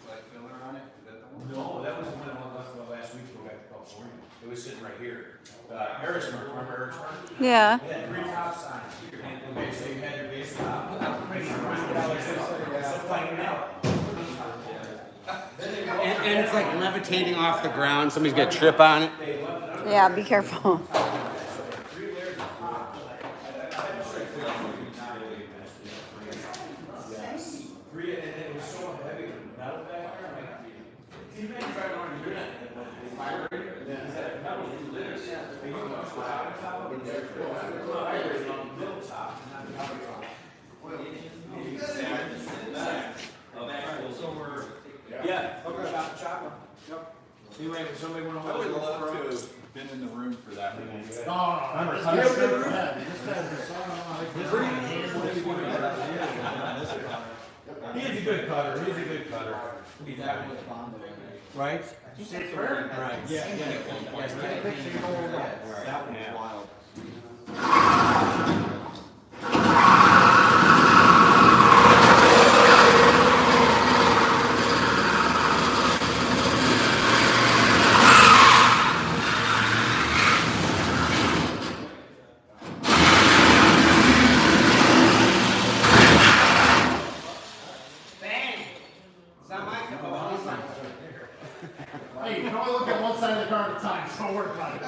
like filler on it. Is that the one? No, that was the one I left last week when we got to California. It was sitting right here. Harrisburg, remember Harrisburg? Yeah. It had 3 top signs. Okay, so you had your base top. It's finding out. And it's like levitating off the ground. Somebody's gonna trip on it. Yeah, be careful. Three, and it was so heavy, metal back there, I'm like, you may try to run your unit, and then the vibrator, and then that metal is lit, and you go to the top of it, there's the vibrator on the middle top, and not the outer top. Yeah, okay, chop them. Yep. Anyway, if somebody wanna hold it. to have been in the room for that meeting. No, this guy's He is a good cutter, he's a good cutter. Right? You say prayer? Right. Yeah. That one was wild. Hey, you can only look at one side of the car at a time, so don't worry about it.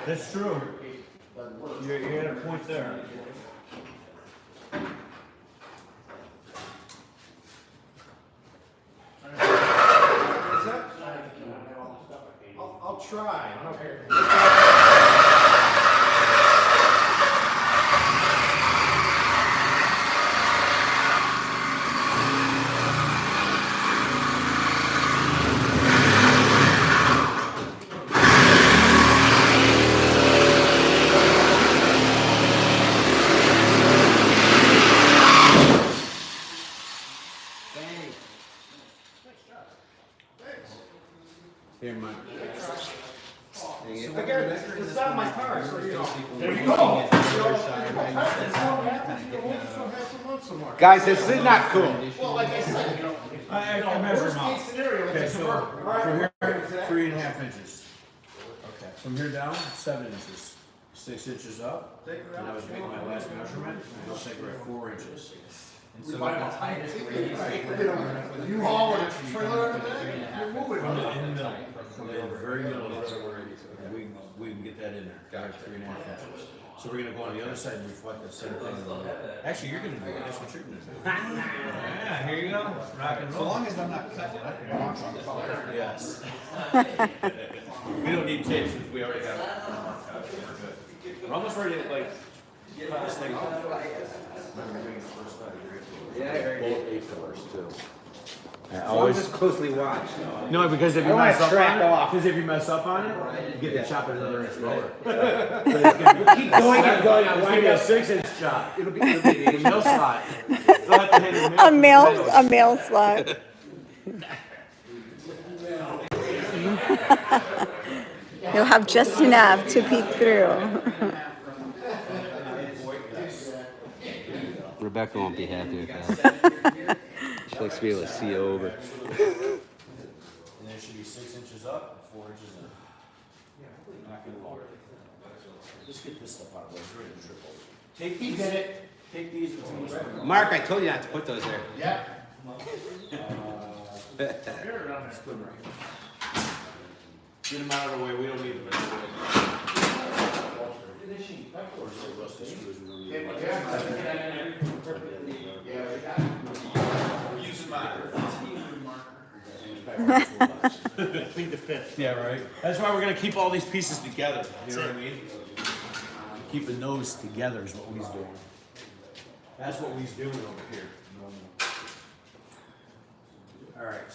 That's true. You had a point there. I'll try. Okay. Here, Mike. Again, it's not my car, so you know. There you go. Guys, this is not cool. Well, like I said, you know, I measure worst them out. case scenario, Okay, it's a so work. from here, 3.5 inches. Okay. From here down, 7 inches. 6 inches up. And I was making my last measurement, and I'll take it at 4 inches. And so the tightest radius. You haul a trailer in the back, you're moving. From the in the middle, from the very middle of it, we can get that in there. Got 3.5 inches. So we're gonna go on the other side and reflect the same thing. Actually, you're gonna do it. That's what you're gonna do. Yeah, here you go. Rock and roll. As long as I'm not cutting, I can walk on the car. Yes. We don't need tape since we already have it. We're almost ready to like cut this thing off. Yeah, Both A-pillars too. always just closely watch. No, because if you I wanna mess up track on it, off. because if you mess up on it, you get to chop it another inch lower. Keep going and going. It's I gonna want be a to 6-inch chop. It'll be The mill slot. They'll have to hit the A mill. a mail slot. You'll have just enough to peek through. Rebecca won't be happy with that. She likes to be able to see over. And then it should be 6 inches up and 4 inches in. Not gonna lower. Just get this stuff out of the way. It's ready to triple. Take these. Take these and throw them. Mark, I told you not to put those there. Yeah. Get them out of the way. We don't need them anyway. Or is it rusty screws? We don't need them. We're using mine. Plead the fifth. Yeah, right. That's why we're gonna keep all these pieces together. You know what I mean? Keeping those together is what we's doing. That's what we's doing over here. All right.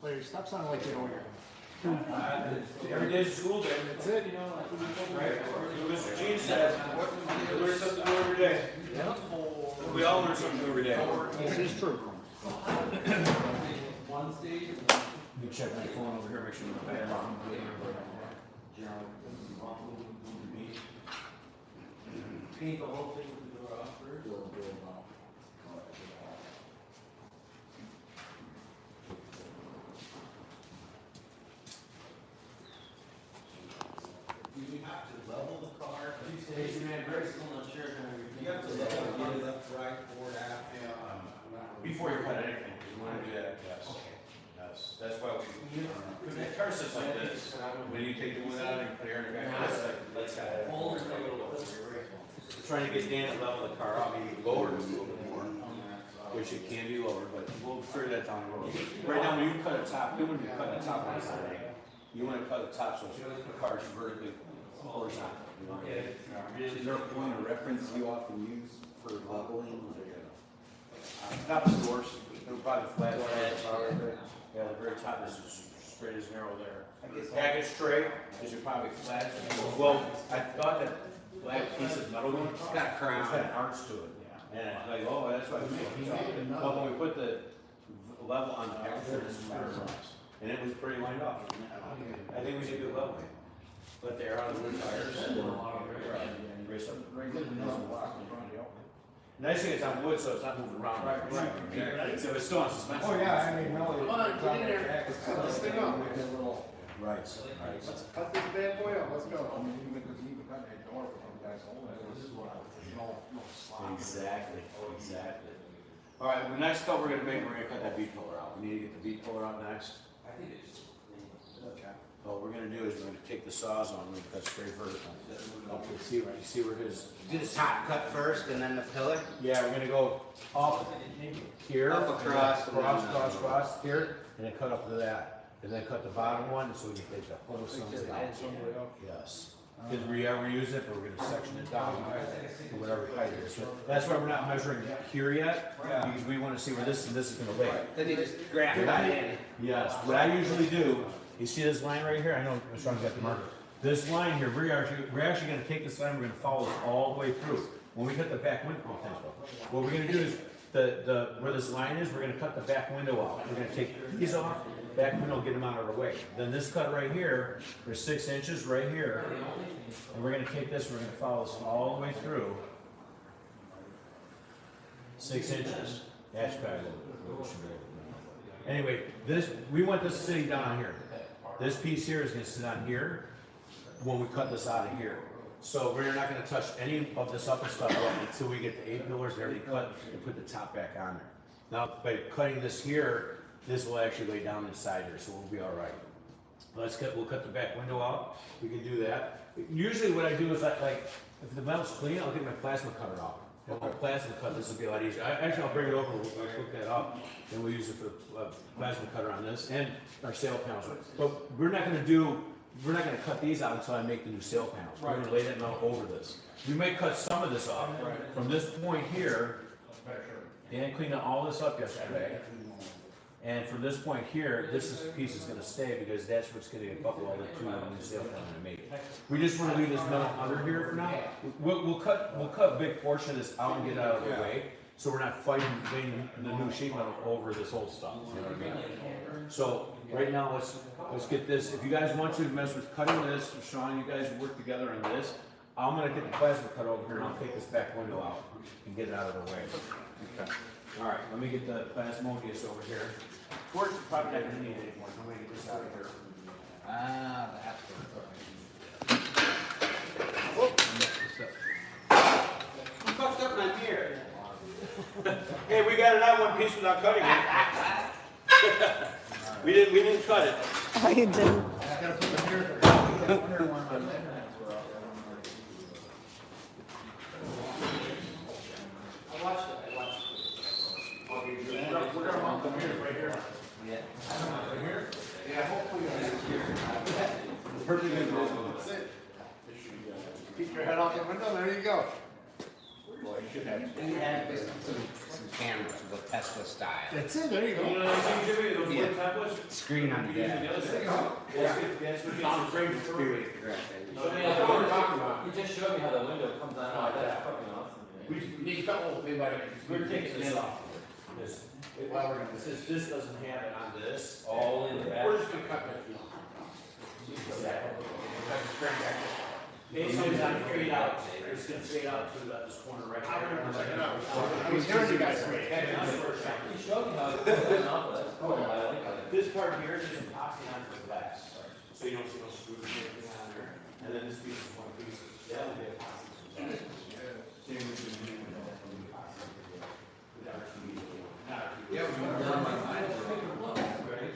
Larry, stop sounding like you know your. Every day's a school day. That's it. You know, right? Mr. Gene says, we learn something new every day. We all learn something new every day. This is true. Let me check my phone over here, make sure we're bad. Paint the whole thing with the door off first. Do you have to level the car? Stacy, man, Grace, I'm not sure. You have to level it, get it up right, forward, aft. Before you cut anything, you want to do that, yes. Yes, that's why we, because that car sits like this. When you take the wood out and put air in the back, it's like, let's have it. We're trying to get Dan to level the car out, maybe lower it a little bit more, which it can be lower, but we'll figure that down the road. Right now, when you cut a top, you want to cut a top on the side. You want to cut the top so the car is vertically horizontal. You know? Is there a point of reference you often use for leveling? Not the doors, they're probably flat. Yeah, the very top is as straight as narrow there. Package tray is your probably flat. Well, I thought that black piece of metal, it's got a crown, it's got an arch to it. And I'm like, oh, that's why we made it. But when we put the level on the package tray, this is and it was pretty lined up. I think we did good level. Let the air out of the tires. Race up. Nice thing it's on wood, so it's not moving around. Right. So it's still on suspension. Oh, yeah, I mean, really. Come on, get in there. Let's cut this thing up. Right. Let's cut this bad boy up. Let's go. I mean, even because you even got that door from you guys own it, this is what no slop. Exactly. Exactly. All right. The next cut we're gonna make, we're gonna cut that bead pillar out. We need to get the bead pillar out next. Okay. What we're gonna do is we're gonna take the saws on, we're gonna cut straight vertical. Okay, you see where his. Do the top cut first and then the pillar? Yeah, we're gonna go up here. Up across, and then Cross, here, and then cut up to that. And then cut the bottom one, so we can take the whole assembly out. Yes. Because we ever use it, but we're gonna section it down to whatever height it is. So that's why we're not measuring here yet, because we wanna see where this and this is gonna lay. Then you just graph that in. Yes, what I usually do, you see this line right here? I know Sean's got the marker. This line here, we're actually gonna take this line, we're gonna follow it all the way through. When we cut the back window, what we're gonna do is, where this line is, we're gonna cut the back window out. We're gonna take these off, back window, get them out of the way. Then this cut right here, there's 6 inches right here. And we're gonna take this, we're gonna follow this all the way through. 6 inches. That's probably what we should do. Anyway, we want this sitting down here. This piece here is gonna sit on here when we cut this out of here. So we're not gonna touch any of this upper stuff until we get the 8 pillars and everything cut and put the top back on there. Now, by cutting this here, this will actually lay down inside here, so we'll be all right. We'll cut the back window out. We can do that. Usually what I do is like, if the metal's clean, I'll get my plasma cutter out. If my plasma cut, this will be a lot easier. Actually, I'll bring it over, we'll cook that up, and we'll use it for the plasma cutter on this and our sail panels. But we're not gonna cut these out until I make the new sail panels. We're gonna lay that metal over this. We may cut some of this off from this point here, and clean all this up yesterday. And from this point here, piece is gonna stay because that's what's gonna couple all the two new sail panels I make. We just wanna leave this metal under here for now. We'll cut a big portion of this out and get it out of the way, so we're not fighting the new sheet metal over this old stuff. You know what I mean? So right now, let's get this. If you guys want to mess with cutting this, Sean, you guys work together on this. I'm gonna get the plasma cut over here and I'll take this back window out and get it out of the way. Okay. All right, let me get the plasmodius over here. We're probably not gonna need it anymore, so I'm gonna get this out of here. That's I'm fucked up my beard. Hey, we got it out one piece without cutting it. We didn't cut it. Oh, you didn't. I gotta put the mirror there. I watched it. We're gonna mount the mirror right here. Yeah. Right here? Yeah, hopefully next year. Perfect visual. That's it. Keep your head out the window, there you go. Boy, you should have. We have some cameras, we'll test the style. That's it, there you You know go. those things, Jimmy, those wood templates? Screen on the You use back. the other side. That's what gets your frame through. He just showed me how the window comes on. Oh, that's fucking awesome. We need a couple of things, we're taking this off. This doesn't have it on this. All in the back. We're just gonna cut that. Basically, it's gonna fade out. It's gonna fade out to this corner right here. I was hearing you guys. He showed me how it comes off. That's cool. I like it. This part here is just epoxy onto the glass, so you don't see no screws or anything on there. And then this piece is one piece. That will be epoxy. Same with the new one. Yeah, we want to run my mind. Right?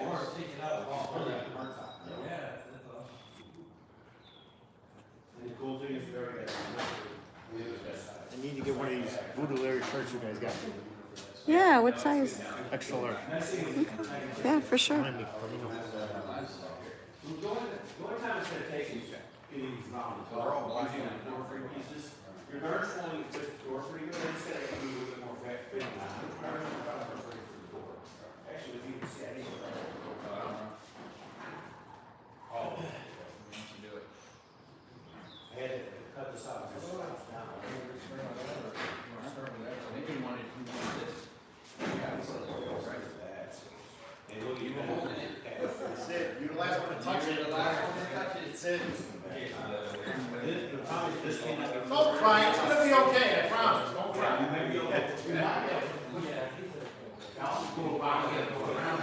Or take it out of all. Yeah, that's awesome. And the cool thing is we already got. I need to get one of these VooDoo Larry shirts you guys got. Yeah, what size? Extra large. Yeah, for sure. The only time it's gonna take is getting these round, so they're all using like door frame pieces. Your darts only fit the door pretty good, it's gonna be a little bit more fitting on it. Actually, if you can see, I think. Oh. I had to cut this out. Maybe you wanted this. And look, you were holding it. That's it, you're the last one to touch it. That's it. The problem is this cannot be. Don't cry, it's gonna be okay, I promise, don't cry. You may be okay. I'll go back and go around.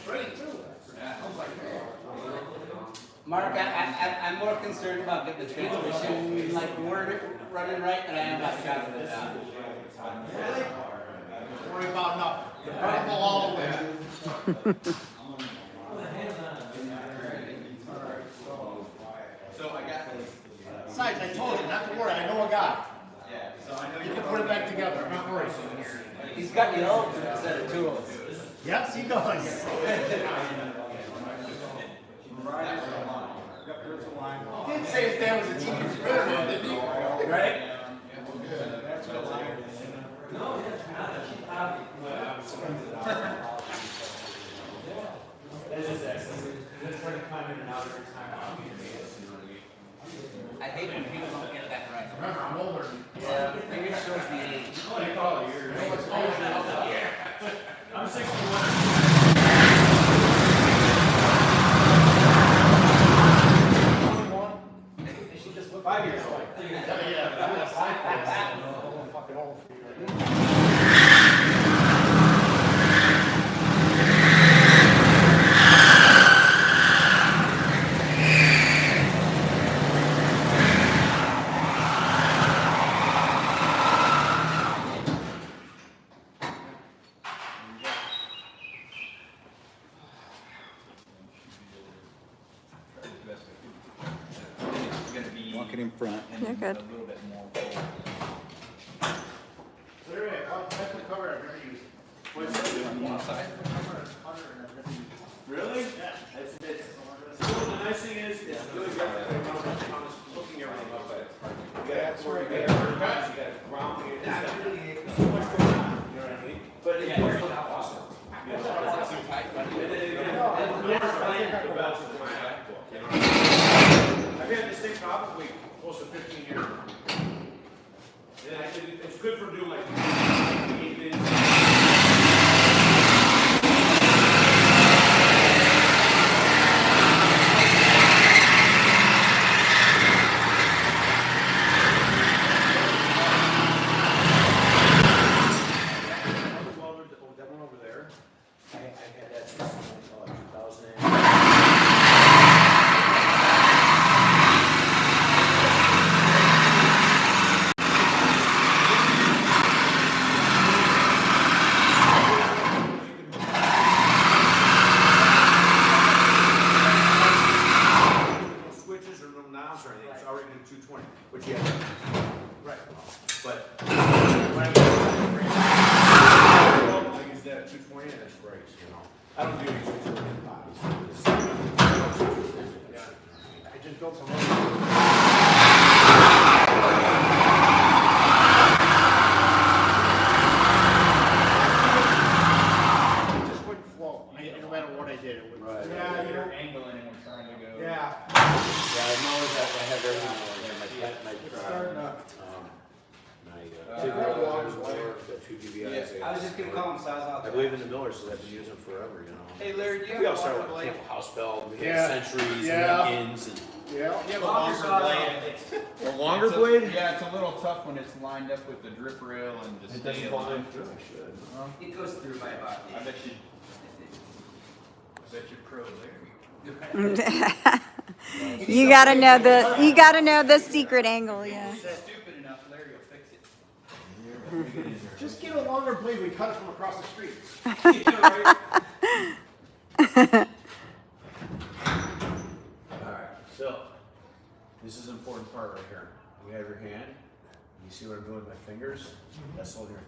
Straight too. Mark, I'm more concerned about getting the transmission like running right than I am about driving it down. Don't worry about nothing. You're vertical all the way. So I got this. Besides, I told you not to worry, I know a guy. Yeah, so I know You can put it back together, I'm not worried. He's got the old instead of tools. Yes, he does. He did say his dad was a teenage spirit, didn't he? Right? That's just excellent. They're trying to climb in and out every time. I don't need to make this, you know what I mean? I hate when people don't get that right. Remember, I'm older. Yeah, maybe it shows the age. What do you call it? I'm 61. They should just look 5 years old. Fucking old for you. It's gonna be. Walking in front. You're good. A little bit more full. Larry, that's the cover I've never used. On one side. Really? Yeah. Well, the nice thing is, it's really got that amount of hooking everything up at it. You got to you got ground, it's got so much going on, you know what I mean? But it works out awesome. You know, it's not too tight, but the best of my MacBook, you know? I've had this thing probably close to 15 years. Yeah, it's good for doing like 8 minutes. That one over there, I had that since 2000. Switches or no knobs or anything, it's already in 220, which you have. Right. But when I use that at 220 and it's great, you know. I don't do any 220 bodies. I just built some. It just wouldn't flow. No matter what I did, it wouldn't. Right. Yeah, you know. Angling and we're trying to go. Yeah. Yeah, I know that I have everything on there, my It's starting to. the two DVIs. I was just gonna call him Sawzall. I believe in the Millers, so they've been using them forever, you know. Hey Larry, do you We have all a started water with blade? Camp Hausfeld, we Yeah. had Centuries Yeah. and Lincolns and. Yeah. You have a longer blade. A longer It's a- blade? Yeah, it's a little tough when it's lined up with the drip rail and the It stay doesn't in go line. in through, I should. It goes through my body. I bet you're pro there. You gotta know the secret angle, yeah. If it's stupid enough, Larry will fix it. Just get a longer blade. We cut it from across the street. Alright, so, this is an important part right here. You have your hand, you see what I'm doing with my fingers? That's all your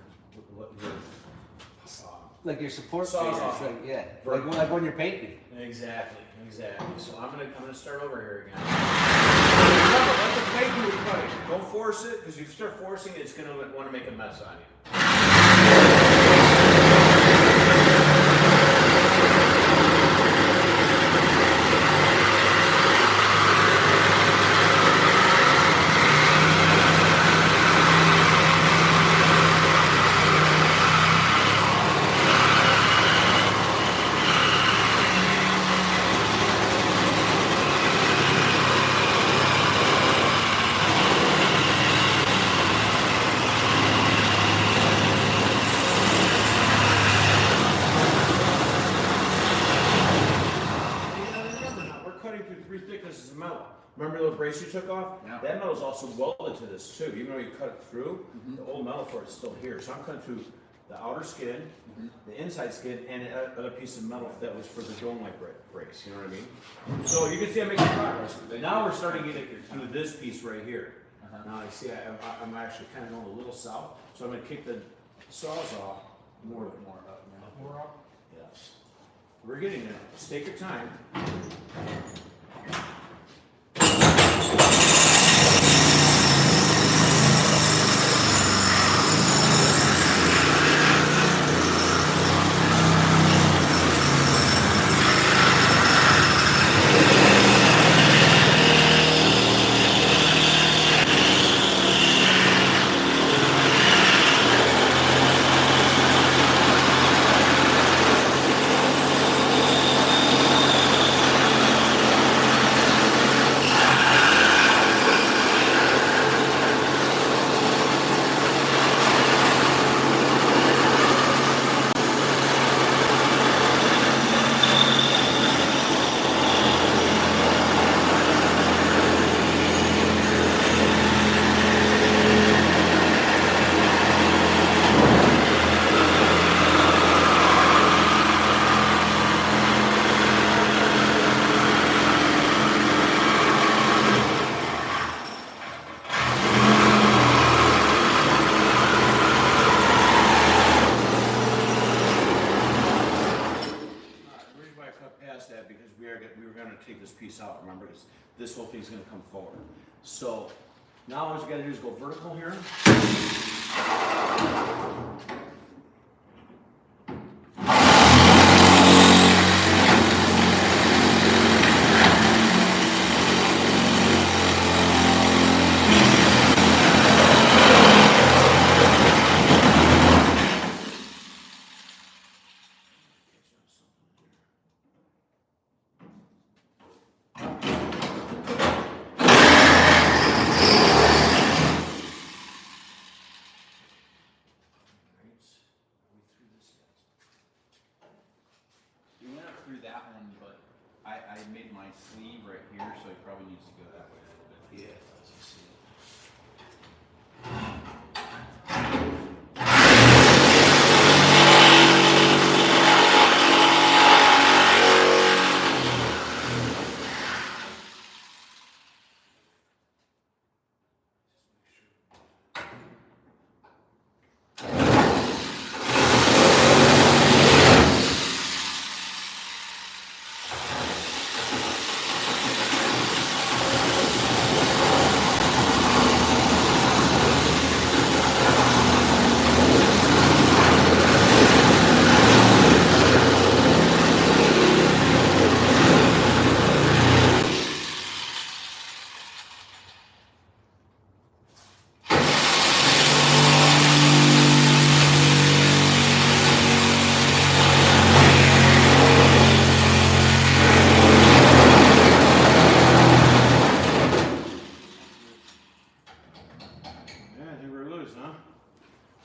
Like your support Sawzall. figures, like, yeah, like when you're painting. Exactly. So I'm gonna start over here again. Remember, let the blade do the cutting. Don't force it, because if you start forcing it, it's gonna want to make a mess on you. Remember the brace you took off? Yeah. That metal's also welded to this too. Even though you cut it through, the old metal for it's still here. So I'm cutting through the outer skin, the inside skin, and another piece of metal that was for the dome-like brace. You know what I mean? So you can see I'm making progress. Now we're starting to get through this piece right here. Now I see I'm actually kind of going a little south. So I'm going to kick the Sawzall more up. More up. Yes. We're getting there. Just take your time. piece out, remember, because this whole thing's gonna come forward. So now what we gotta do is go vertical here. You went up through that one, but I made my sleeve right here, so it probably needs to go that way a little bit. Yeah.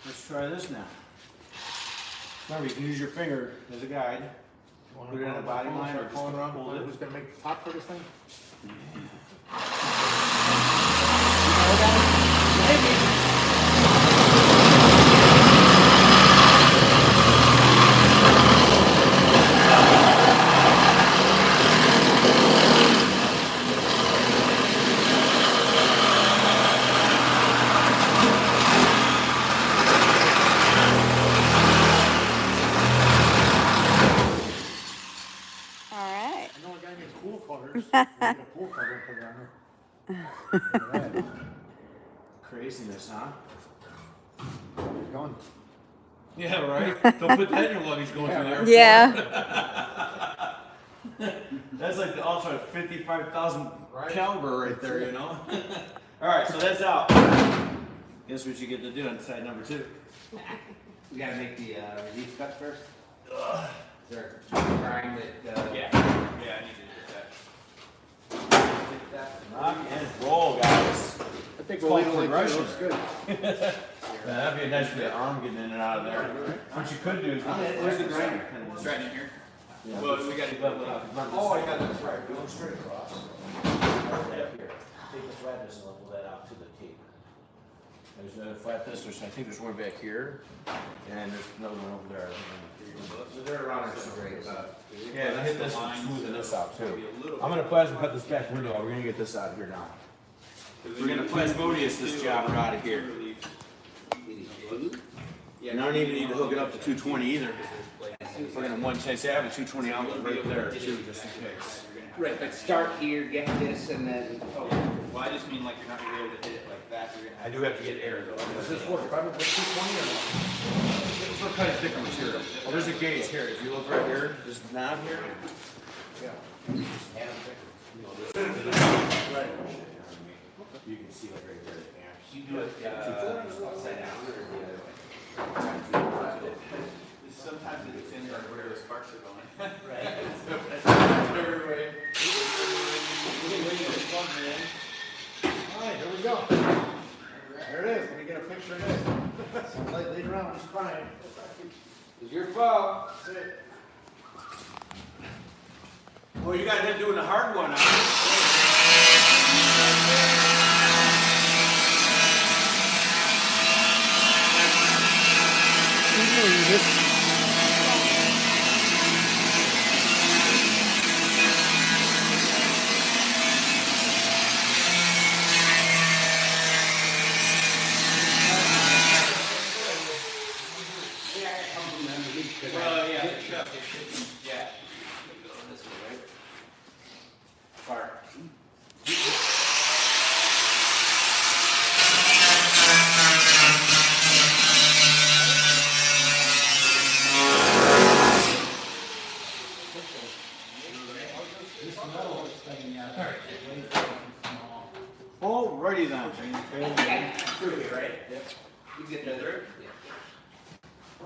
Let's try this now. Remember, you can use your finger as a guide. Put it on the body line or just Calling around, hold it. who's gonna make the top for this thing? All right. I know a guy makes pool covers. Make a pool cover and put it on there. Look at that. Craziness, huh? It's going. Yeah, right? Don't put that in your luggage going through there. Yeah. That's like the ultra 55,000 Right. caliber right there, you know? All right, so that's out. Guess what you get to do on side number 2. We gotta make the relief cut first. Is there a grind that, Yeah, I need to do that. Rock and roll, guys. I think It's we'll leave called it like this. progression. Looks good. Yeah, that'd be nice for the arm getting in and out of there. What you could do is. Where's the grinder? It's right in here. Yeah. Well, we gotta level it out. Oh, I got this right. Going straight across. Right here. Take the flatness and level that out to the tape. There's a flat this, I think there's one back here, and there's another one over there. So they're around our straight. Yeah, and I hit this one, smoothing this out too. I'm gonna plasma cut this back window. We're gonna get this out of here now. We're gonna plasmodius this job out of here. And I don't even need to hook it up to 220 either. We're gonna one chase have a 220 outlet right there too, just in case. right, but start here, get this, and then, Oh, well, I just mean like you're not gonna be able to hit it like that. You're gonna I do have to get air though. Does this work? Probably with 220 or not? It's what kind of thicker material. Oh, there's a gauge here. If you look right here, this knob here. Yeah. Right. You can see like right there the amps. you do it, upside down. Sometimes it's in where the sparks are going. Right. Everywhere. All right, here we go. There it is. Let me get a picture of it. Later on, just fine. It's your fault. That's it. Well, you got him doing the hard one on Well, yeah, it should, yeah. Fire. Alrighty then. Through here, right? Yep. You get that through?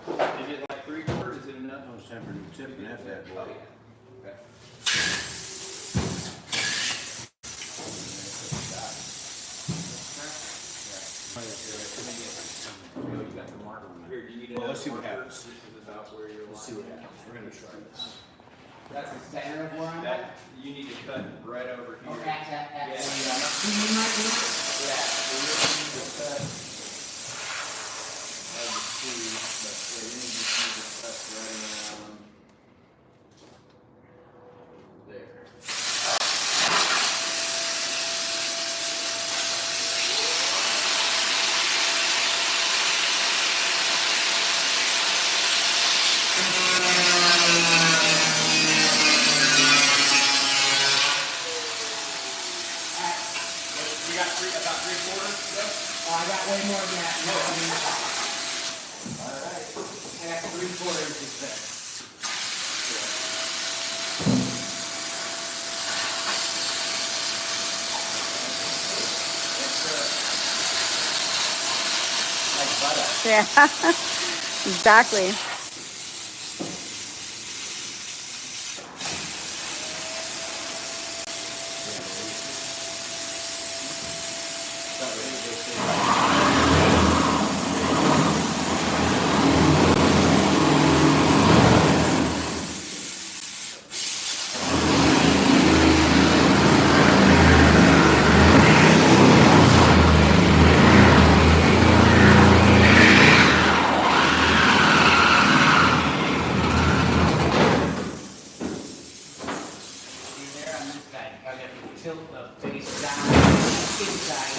Is it like 3/4? Is it enough? No, it's time for new tip and that bad boy. Okay. Here, do you need Well, let's see what marker? happens. This is about where your Let's see line what is. happens. We're gonna try this. That's the center of where I'm at. That, you need to cut right over here. Okay, that's Yeah, that. yeah. You might do it. Yeah, so you need to cut. Hard to see, but yeah, you need to cut right around there. You got about 3/4? Yep. Oh, I got way more than that. No, I mean, all right. I got 3/4 inches there. Like butter. Yeah, exactly. See there on this side, I got to tilt the face down inside.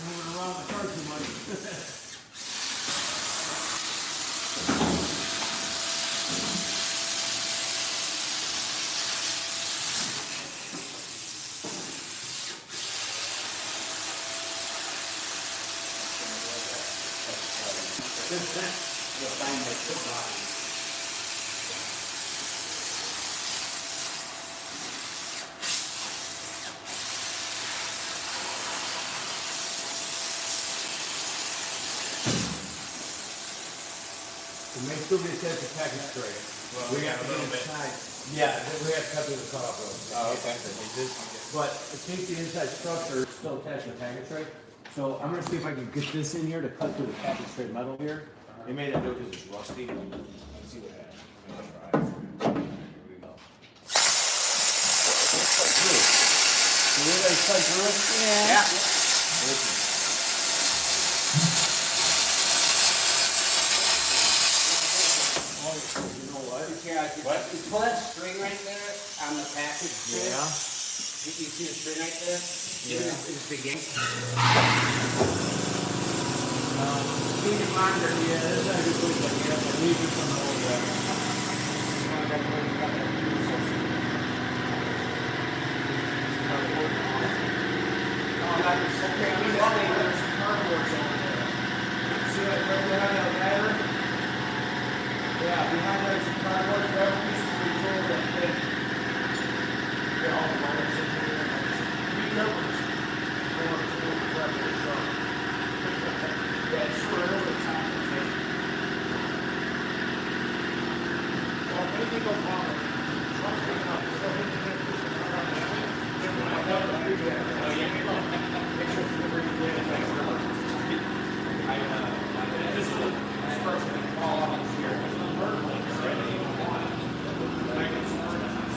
Moving around the car too much. You'll find that good line. To make sure we attach the package tray, we have to get inside. Yeah, then we have to cut through the cutoff road. Oh, okay. But to keep the inside structure still attached to the package tray, so I'm gonna see if I can get this in here to cut through the package tray metal here. They made that do because it's rusty. Let's see what happens. I'm gonna try. Here we go. So we're gonna cut through it? Yeah. You know what? You pull that string right there on the package. tray. Yeah. You see the string right there? Yeah. It's the yank. Keep in mind that, yeah, this is a good place, like, yeah, but leave it from the old, Okay, we got there's some cardboards over there. See that right behind that ladder? Yeah, behind there's some cardboard, that piece is returned that thing. Yeah, all the wires in there. Be careful. Don't want to do it correctly, so. Yeah, it's sort of over the top. Well, maybe go wrong. Trump's big enough. So he can get this one around that way. Then when I go, I'll do that. Oh, yeah. Make sure it's really good. Thanks very much. This is this person can fall off here. There's no bird links, right? They don't want it. I can support it.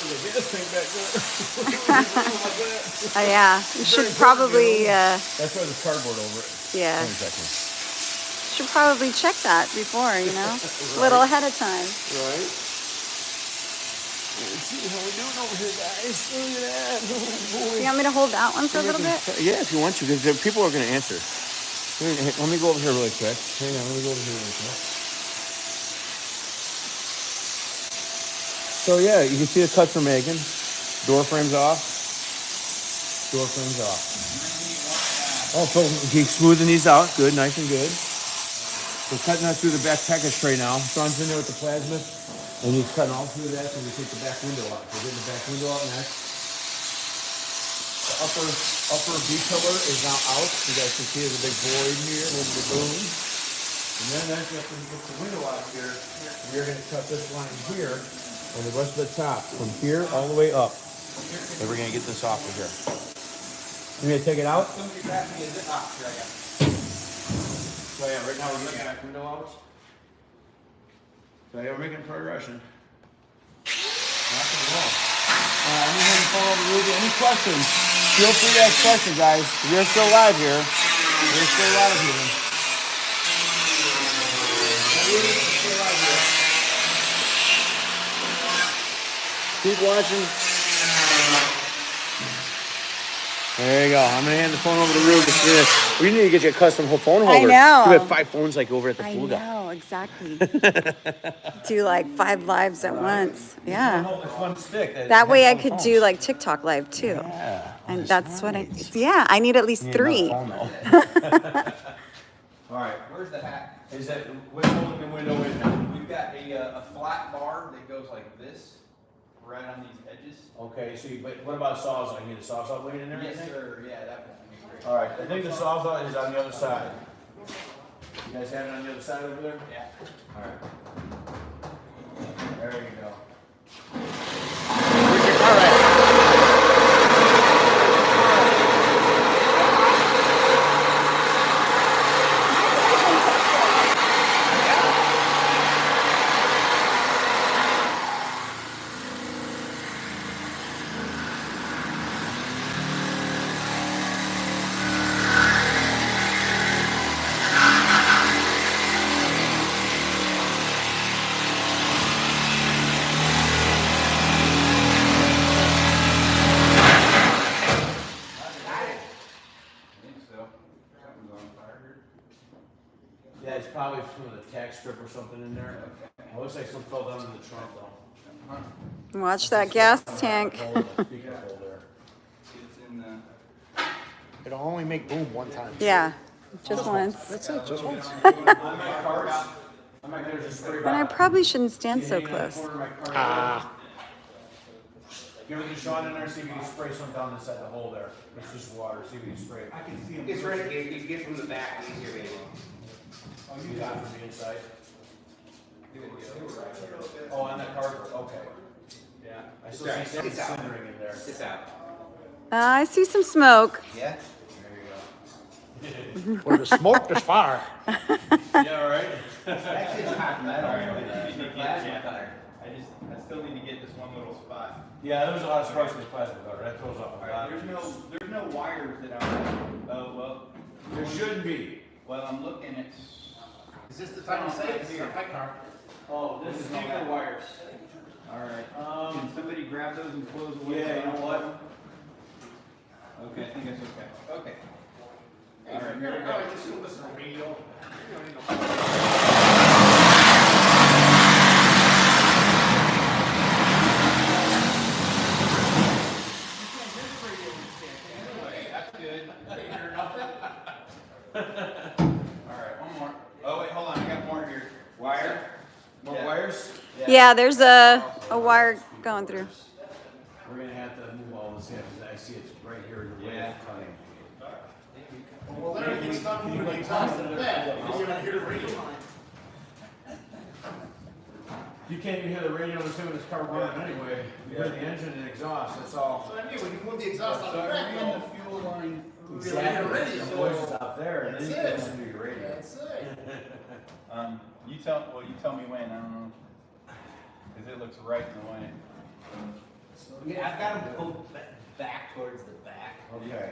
there's a gas tank back there. Yeah, you should probably, That's why there's cardboard over it. yeah, Wait a second. should probably check that before, you know, a little ahead of time. Right. Let's see how we're doing over here, guys. Look at that. Oh, boy. You want me to hold that one for a little bit? Yeah, if you want to, because people are going to answer. Let me go over here really quick. Hang on, let me go over here really quick. So yeah, you can see the cut for Megan. Door frames off. Door frames off. Oh, so he's smoothing these out. Good, nice and good. We're cutting that through the back package tray now. Sean's in there with the plasma. And he's cutting all through that, so we take the back window out. We're getting the back window out next. The upper B pillar is now out. You guys can see there's a big void here with the boom. And then after you get the window out here, you're going to cut this line here and the rest of the top from here all the way up. And we're going to get this off of here. You going to take it out? Somebody grab me a zip box. Here I got. So yeah, right now we're getting the back window out. So yeah, we're making progression. Nothing wrong. I'm going to phone over Ruby. Any questions? Feel free to ask questions, guys. We're still live here. We're still live here. Keep watching. There you go. I'm going to hand the phone over to Ruby. We need to get you a custom phone holder. I know. You have 5 phones like over at the I pool guy. know, exactly. Do like 5 lives at once. Yeah. It's one stick. That way I could do like TikTok live too. Yeah. And that's what I, yeah, I need at least 3. All right. Where's the hat? Is that which holding the window in now? We've got a flat bar that goes like this, right on these edges. Okay, so but what about sawzall? You need a sawzall blade in there? Yes, sir. Yeah, that would be great. All right, I think the sawzall is on the other side. You guys have it on the other side over there? Yeah. All right. There you go. Yeah, it's probably from the tack strip or something in there. It looks like some fell down in the trunk though. Watch that gas tank. Speaking of hole there. It's in the. It'll only make boom one time. Yeah, just once. That's it, just once. On my carts, on my there's a spray And I bottle. probably shouldn't stand so Hanging on the close. corner of my cart. Ah, Give it to Sean in there, see if you can spray some down inside the hole there. It's just water, see if you can spray it. It's right, if you get from the back, easier maybe. Oh, you got it from the inside? Oh, on that cardboard, okay. Yeah. I still see something It's out. centering in there. It's out. I see some smoke. Yeah. There you where the smoke is fire. go. Yeah, right? Actually, it's hot metal. Plasma cutter. I still need to get this one little spot. Yeah, there's a lot of sparks in the plasma cutter. That throws off a All lot. right, there's no wires that are. Oh well. There shouldn't be. Well, I'm looking at. Is this the time to say it? This is a high car. Oh, this is all that. wires. All right. Can somebody grab those and close away? Yeah, you know what? Okay, I think that's okay. Okay. All right, here we go. Just listen to radio. That's good. All right, one more. Oh wait, hold on. I got more here. Wire. More Yeah. wires? Yeah, there's a wire going through. We're gonna have to move all this in, because I see it's right here in the way Yeah. of cutting. Well, then everything's not moving exhausted to bed. Because you're gonna hear the radio. You can't even hear the radio to see when this car running anyway. You hear the engine and exhaust, that's all. So I mean, when you move the exhaust So out the I back, ran the fuel line. Exactly. The voice is out there, and then you That's can it. listen to your radio. That's it. You tell me when. I don't know. Because it looks right in the way. Yeah, I've got them pulled back towards the back. Okay.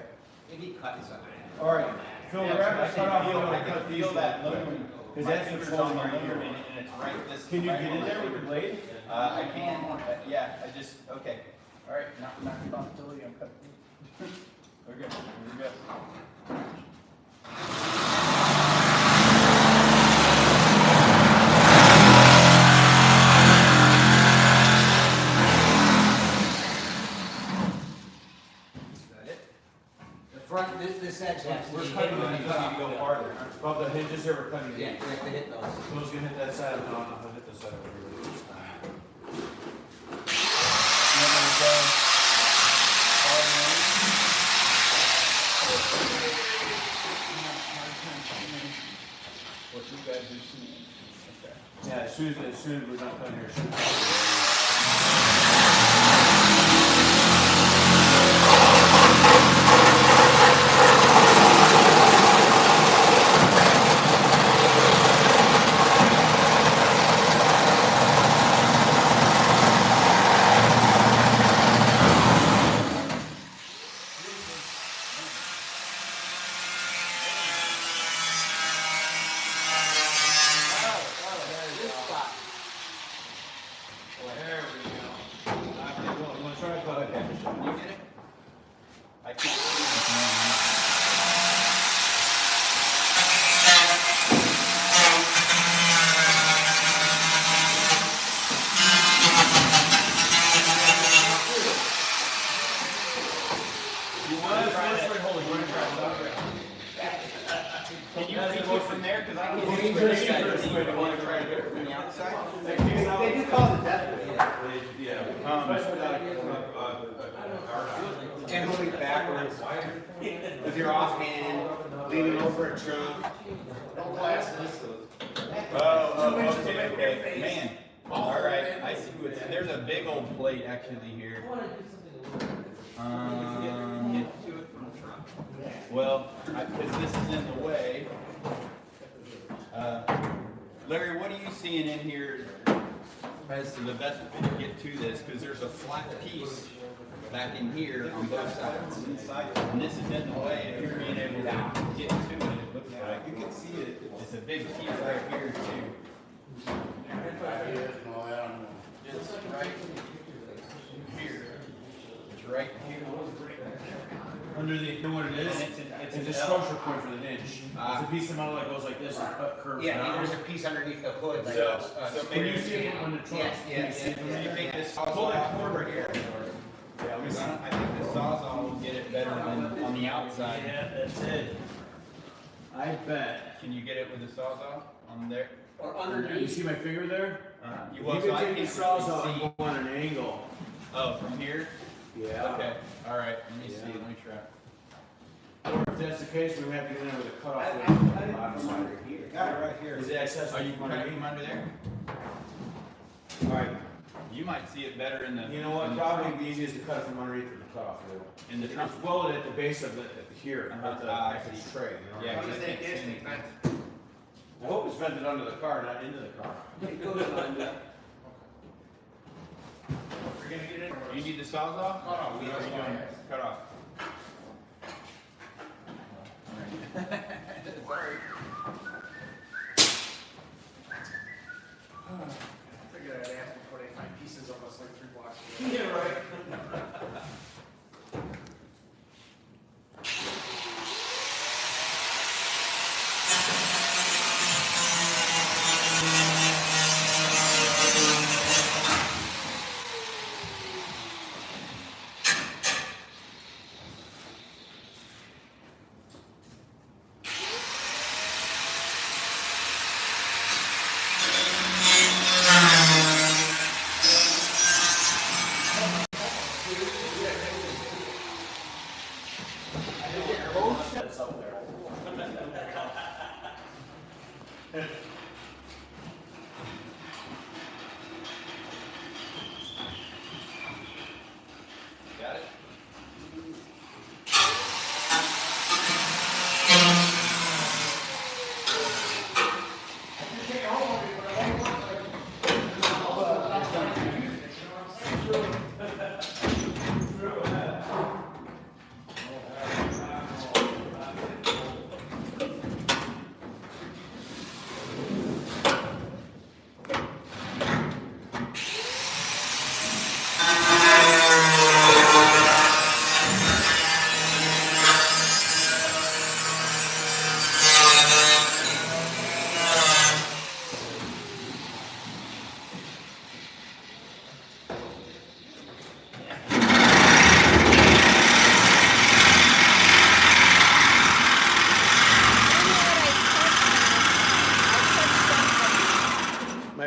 Maybe cut something. All right. Phil, we're at the cutoff. I can feel that moving. Because My that's finger's what's on holding my the ear motor. and it's right this. Can you right get in on there my with the finger. blade? I can, yeah, I just, okay. All right, not responsibility, I'm cutting. Okay, here we go. Is that it? The front, this edge has to We're be cutting hit. the when you cutoff. go Farther. Above the hinges here, we're cutting the Yeah, we have to hit those. Phil's gonna hit that side. No, I'll hit the side over here this time. And then we go all the way. What you guys are seeing. Okay. Yeah, as soon as we're done cutting here, shoot. You wanna try to cut it? You get it? I can't see Can you reach it from there? Because I can see it from this side. Do you want to try to get it from the outside? They do call it the death wave. And moving backwards. With your offhand, leaning over a trunk. Don't blast this. Okay. Man, all right, I see what's, there's a big old plate actually here. Well, because this is in the way. Larry, what are you seeing in here as to the best way to get to this? Because there's a flat piece back in here on both sides. And this is in the way if you're being able to get to it, it looks like. You can see it. It's a big piece right here too. It's right here. It's right here. Underneath, you know what it is? And It's an a L. structure point for the hinge. It's a piece of metal that goes like this and curves Yeah, down. and there's a piece underneath the hood. Like So Can maybe you see it on the trunk? Yes, Can you yes, see it yes. from Do you there? think this sawzall Pull that over here. Yeah, let me see. I think the sawzall will get it better than on the outside. Yeah, that's it. I bet. Can you get it with the sawzall on there? Or You underneath. see my finger there? You You well, so can I take the can't sawzall really see. and go on an angle. Oh, from here? Yeah. Okay, all right, let me see, Yeah. let me try. Or if that's the case, we have to get in with a cutoff. I on the didn't bottom come side. under here. Got it right here. Is it access? Are you cutting from under there? Alright, You might see it better in the. you know what, in the probably trunk. the easiest to cut it from underneath the cutoff wheel. In the trunk. It's welded at the base of it, here, Uh-huh. at the, Ah, I at the see. tray, you know? Yeah, What does because I that can't see distance, anything. I hope it's vented under the car, not into the car. It goes under. We're gonna get in. You need the sawzall? Cut off. What are you doing? Cut off. Figured I'd ask before they find pieces of us like 3 blocks away. Yeah, right.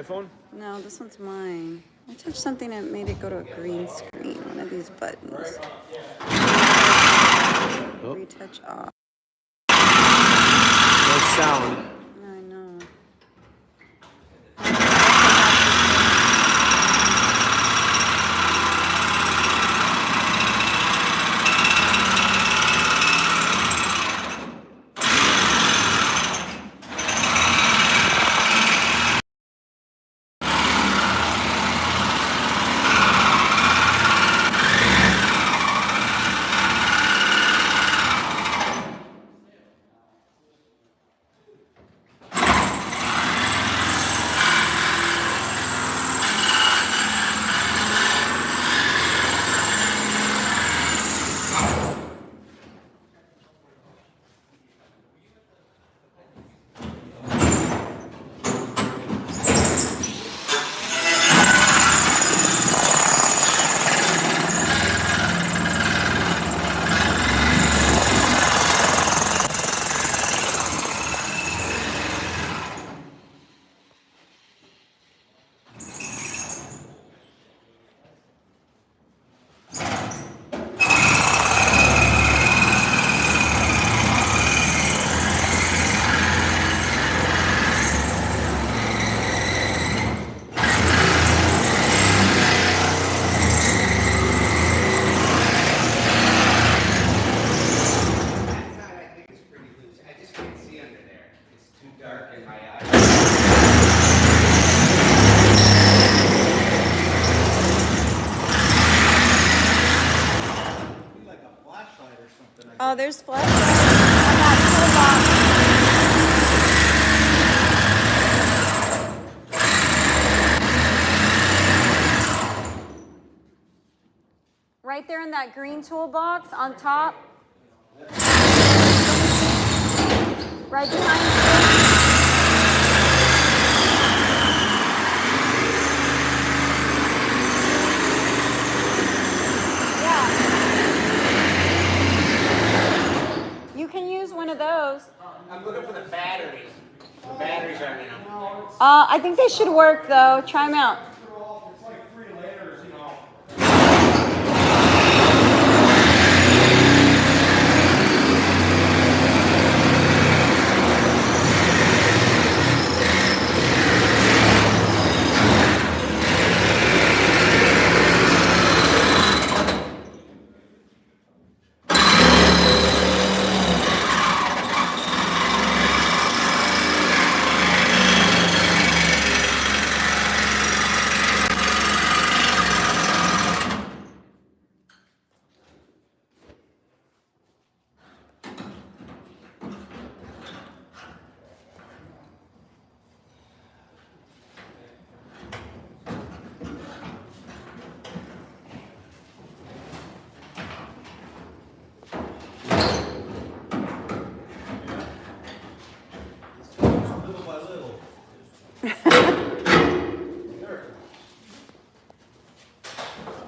iPhone? No, this one's mine. I touched something and it made it go to a green screen. One of these buttons. Retouch off. No sound. I know. Oh, there's flashlights on that toolbox. Right there in that green toolbox on top. Right behind you. You can use one of those. I'm looking for the batteries. The batteries aren't in them. I think they should work though. Try them out. It's like 3 layers, you know.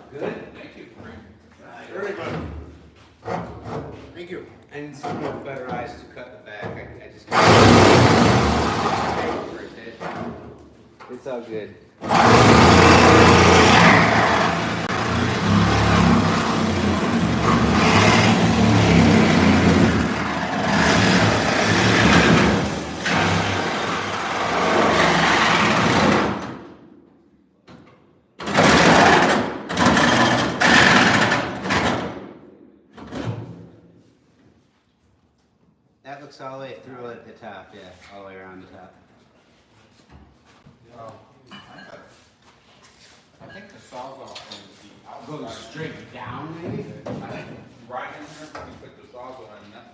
Good? Thank you. Very good. Thank you. I need some more better eyes to cut the back. I just can't. It's all good. That looks all the way through at the top, yeah, all the way around the top. I think the sawzall is the Goes outside. straight down, maybe? I think right in there, we put the sawzall in, that's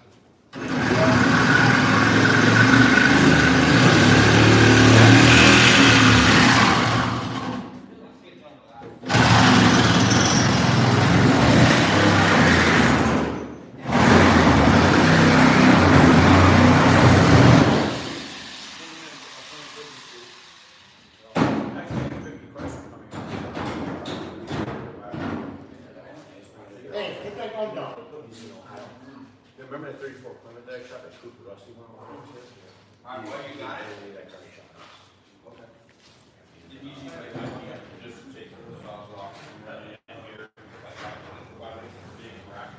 Hey, get that gun down. Remember that 34 Plymouth that I shot, that Cooper Rusty one? What you got it? That gun shot. Okay. easy way to just take the valves off and run it in here. While it's being wrapped.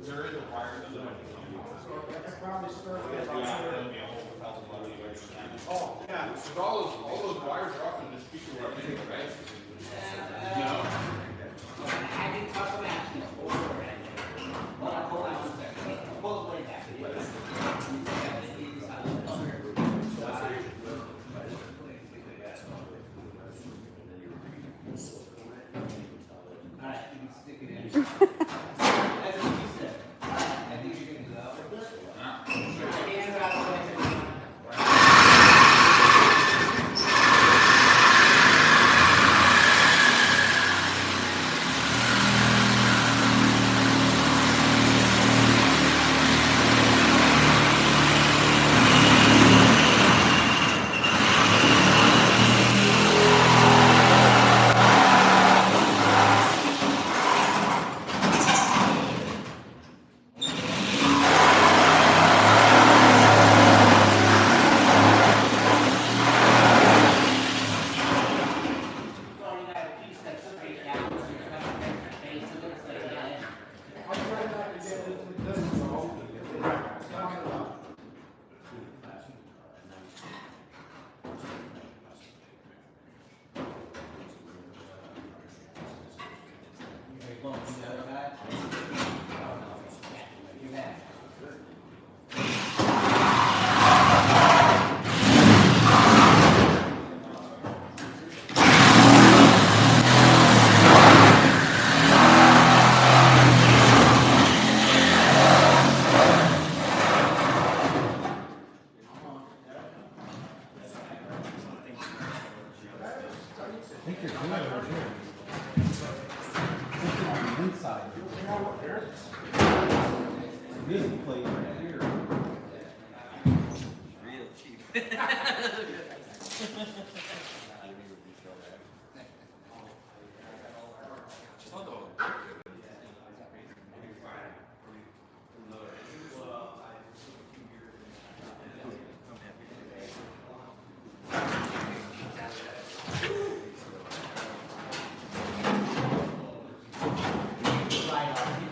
There is a wire to the Probably start with Oh, yeah, so all those wires are up in the speaker, right? No. I can talk about it. Hold on one second. Pull it way back. All right, you can stick it in. That's what you said. I think you're gonna do that. Hands out of the way.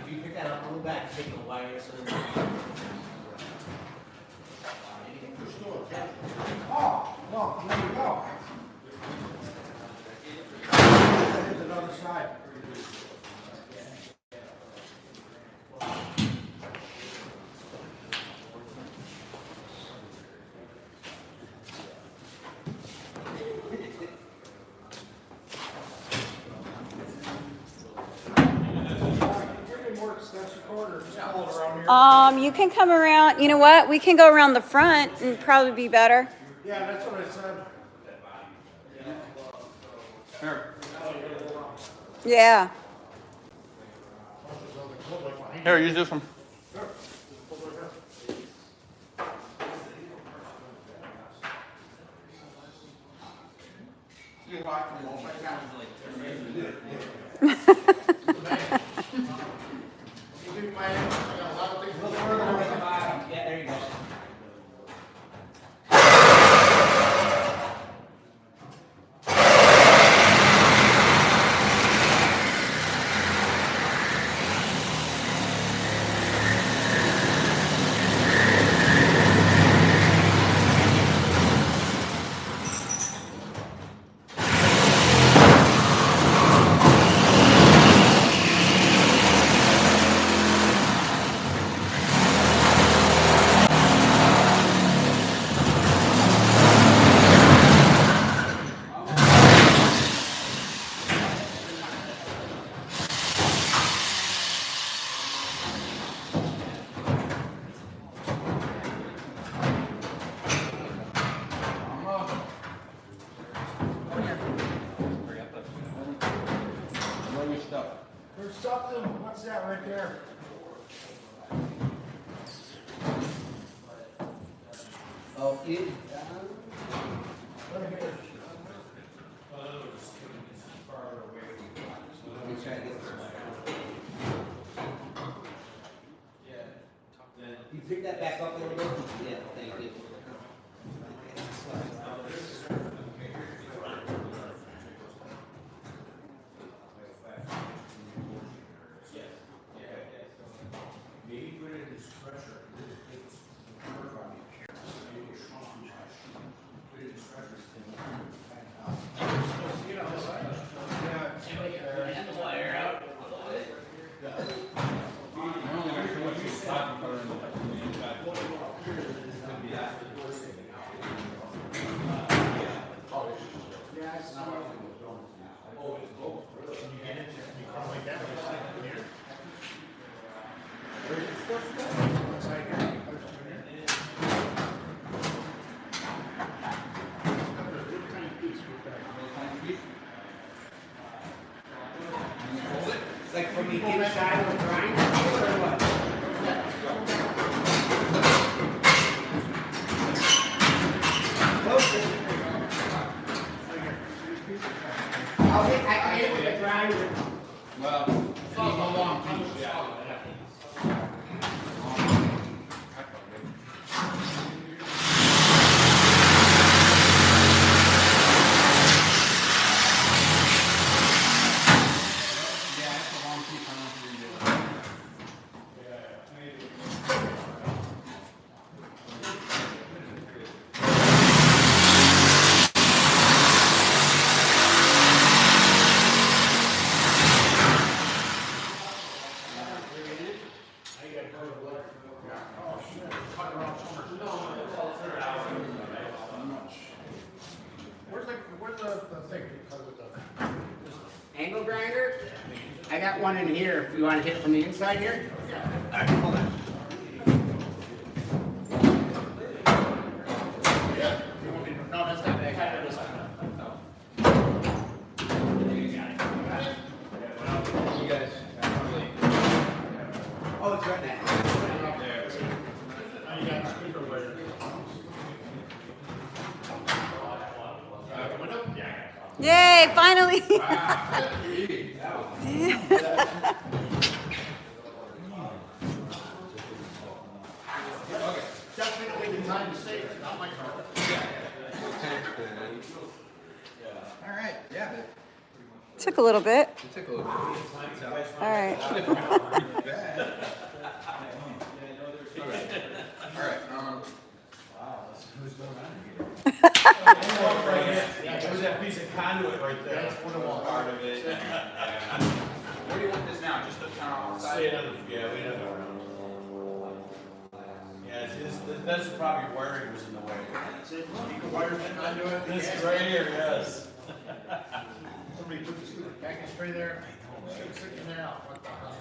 If you pick that up, pull back, take the wire so Oh, no, there you go. Here's another side. You can come around. You know what? We can go around the front and probably be better. Yeah, that's what I said. Here. Yeah. Here, use this one. yeah, there you go. There's something, what's that right there? Oh, it. Right here. try to get through. You pick that back up a little bit? Yeah, thank you. Maybe put it in this pressure, it's hard on the appearance, maybe it's shrunk too much. Put it in this pressure, it's thin. Like from the inside of the grinder or what? I hit with the grinder. Well, it's a long piece, yeah. Where's the thing? Angle grinder? I got one in here if you want to hit it from the inside here. All right, hold on. Yeah. You want me to? No, that's not bad. You guys. Oh, it's right there. Now you got the speaker layer. Window? Yeah. Yay, finally. Definitely the time to save it, not my car. All right, yeah, Took a little bit. it took a little bit. All right. All right, There was that piece of conduit right there. That's what it was. Part of it. where do you want this now? Just to kind of outside? Say another, yeah, we don't know. Yeah, that's probably wiring was in the way. Speaker wires and conduit. This is right here, yes. Somebody put the stupid package tray there. Shit sticking there out. What the hell?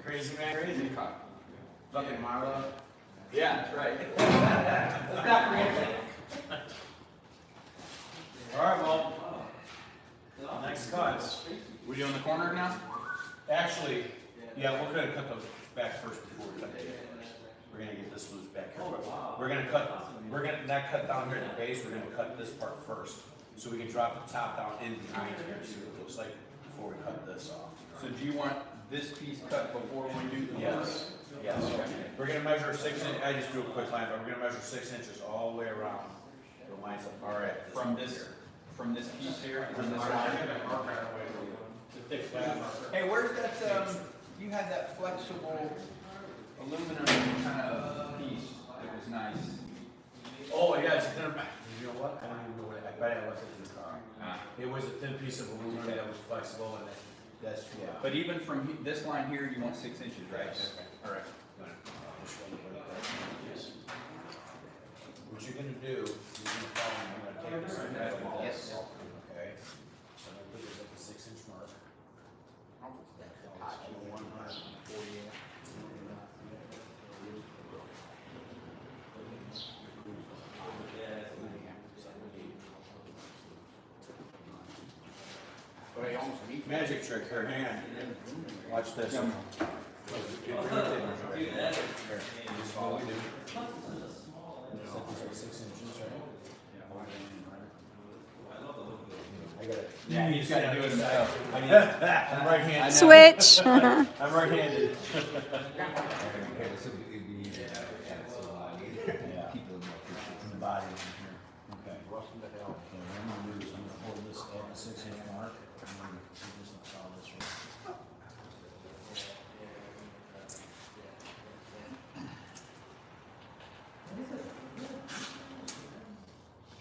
Crazy man, crazy. Fucking Marla. Yeah, that's right. Let's not forget it. All right, well, next cuts. We doing the corner now? Actually, yeah, we're gonna cut those back first before we cut the We're gonna get this loose back here. We're gonna not cut down here at the base, we're gonna cut this part first. So we can drop the top down in behind here, see what it looks like before we cut this off. So do you want this piece cut before we do the Yes, yes. We're gonna measure 6 inches, I just do a quick line, but we're gonna measure 6 inches all the way around. The lines up, all right. From this piece here? From this side? The thick flat. Hey, where's that, you had that flexible aluminum kind of piece that was nice. Oh, yeah, it's a thin, you know what, I don't even know what, I bet I left it in the car. It was a thin piece of aluminum that was flexible and that's, yeah. But even from this line here, you want 6 inches, right? Yes. All right. What you're gonna do, you're gonna follow, you're gonna take this and that and this. Okay, so I'm gonna put this at the 6 inch mark. Magic trick here, hang on. Watch this. Here, just follow me. Set this at 6 inches, right? I got it. Yeah, he's gotta do it himself. I'm right-handed. Switch. I'm right-handed. Okay, this would be easy to add some people in The body in here. Okay. Rusting the hell. Okay, what I'm gonna do is I'm gonna hold this at the 6-inch mark. I'm gonna just follow this one.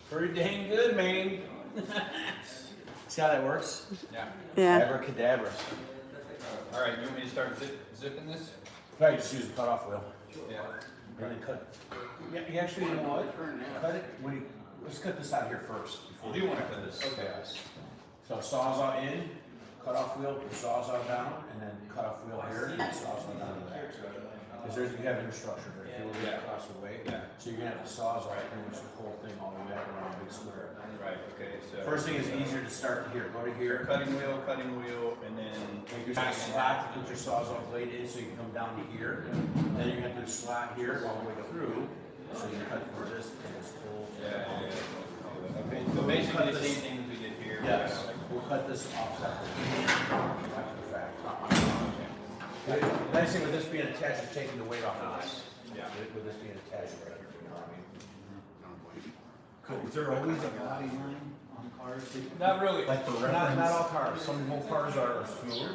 Pretty dang good, man. See how that works? Yeah. Yeah. Abracadabra. All right, you want me to start zipping this? Probably just use a cutoff wheel. Yeah. And then cut. Yeah, you actually, you know what? Cut it when you, let's cut this out here first. I do wanna cut this. Okay. So sawzall in, cutoff wheel, sawzall down, and then cutoff wheel here, and sawzall down to there. Because there's, you have infrastructure there, if you look across the way. Yeah. So you're gonna have to sawzall pretty much the whole thing all the way back around a big square. Right, okay, so. First thing is easier to start here, go to here. Cutting wheel, and then. Make your slot to put your sawzall blade in so you can come down to here. Then you're gonna do a slot here all the way through, so you cut for this and this full. Yeah. Okay, so basically the same things we did here. Yes, we'll cut this off separately after the fact. Okay. Nice thing with this being attached is taking the weight off of this. Yeah. With this being attached right here, you know what I mean? Is there always a body line on cars? Not really. Like for not all cars, some whole cars are smooth.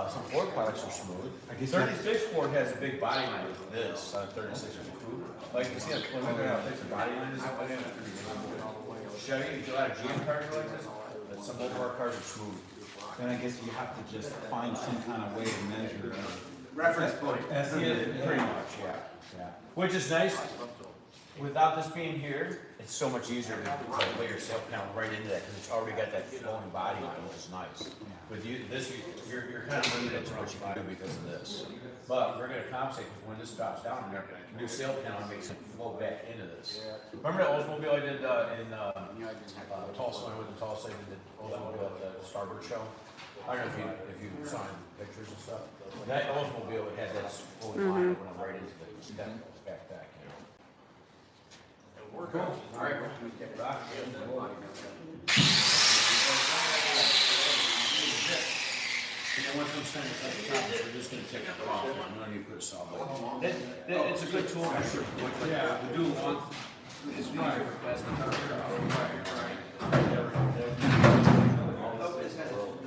Some Ford products are smooth. I guess 36 Ford has a big body line with this, 36 is coupe. Like you see, look at how thick the body line is. Chevy, if you let a GM car go like this, but some of our cars are smooth. Then I guess you have to just find some kind of way to measure. Reference point. As Yeah, needed. pretty much, yeah. Which is nice. Without this being here, it's so much easier to lay your sail panel right into that because it's already got that flowing body line, which is nice. With you, this, you're kind of limited to what you can do because of this. But we're gonna compensate because when this drops down, the new sail panel makes it flow back into this. Remember that Oldsmobile I did in Tulsa, when I went to Tulsa, I did the Oldsmobile at the Starboard show? I don't know if you saw any pictures and stuff. That Oldsmobile, it had that flowing line that went right into the backpack, you know. Cool. All right, rock. And then once I'm standing at the top, we're just gonna take it off, and I'm gonna need to put a saw blade. It's a good tool for sure. Yeah. We do want. It's right. That's the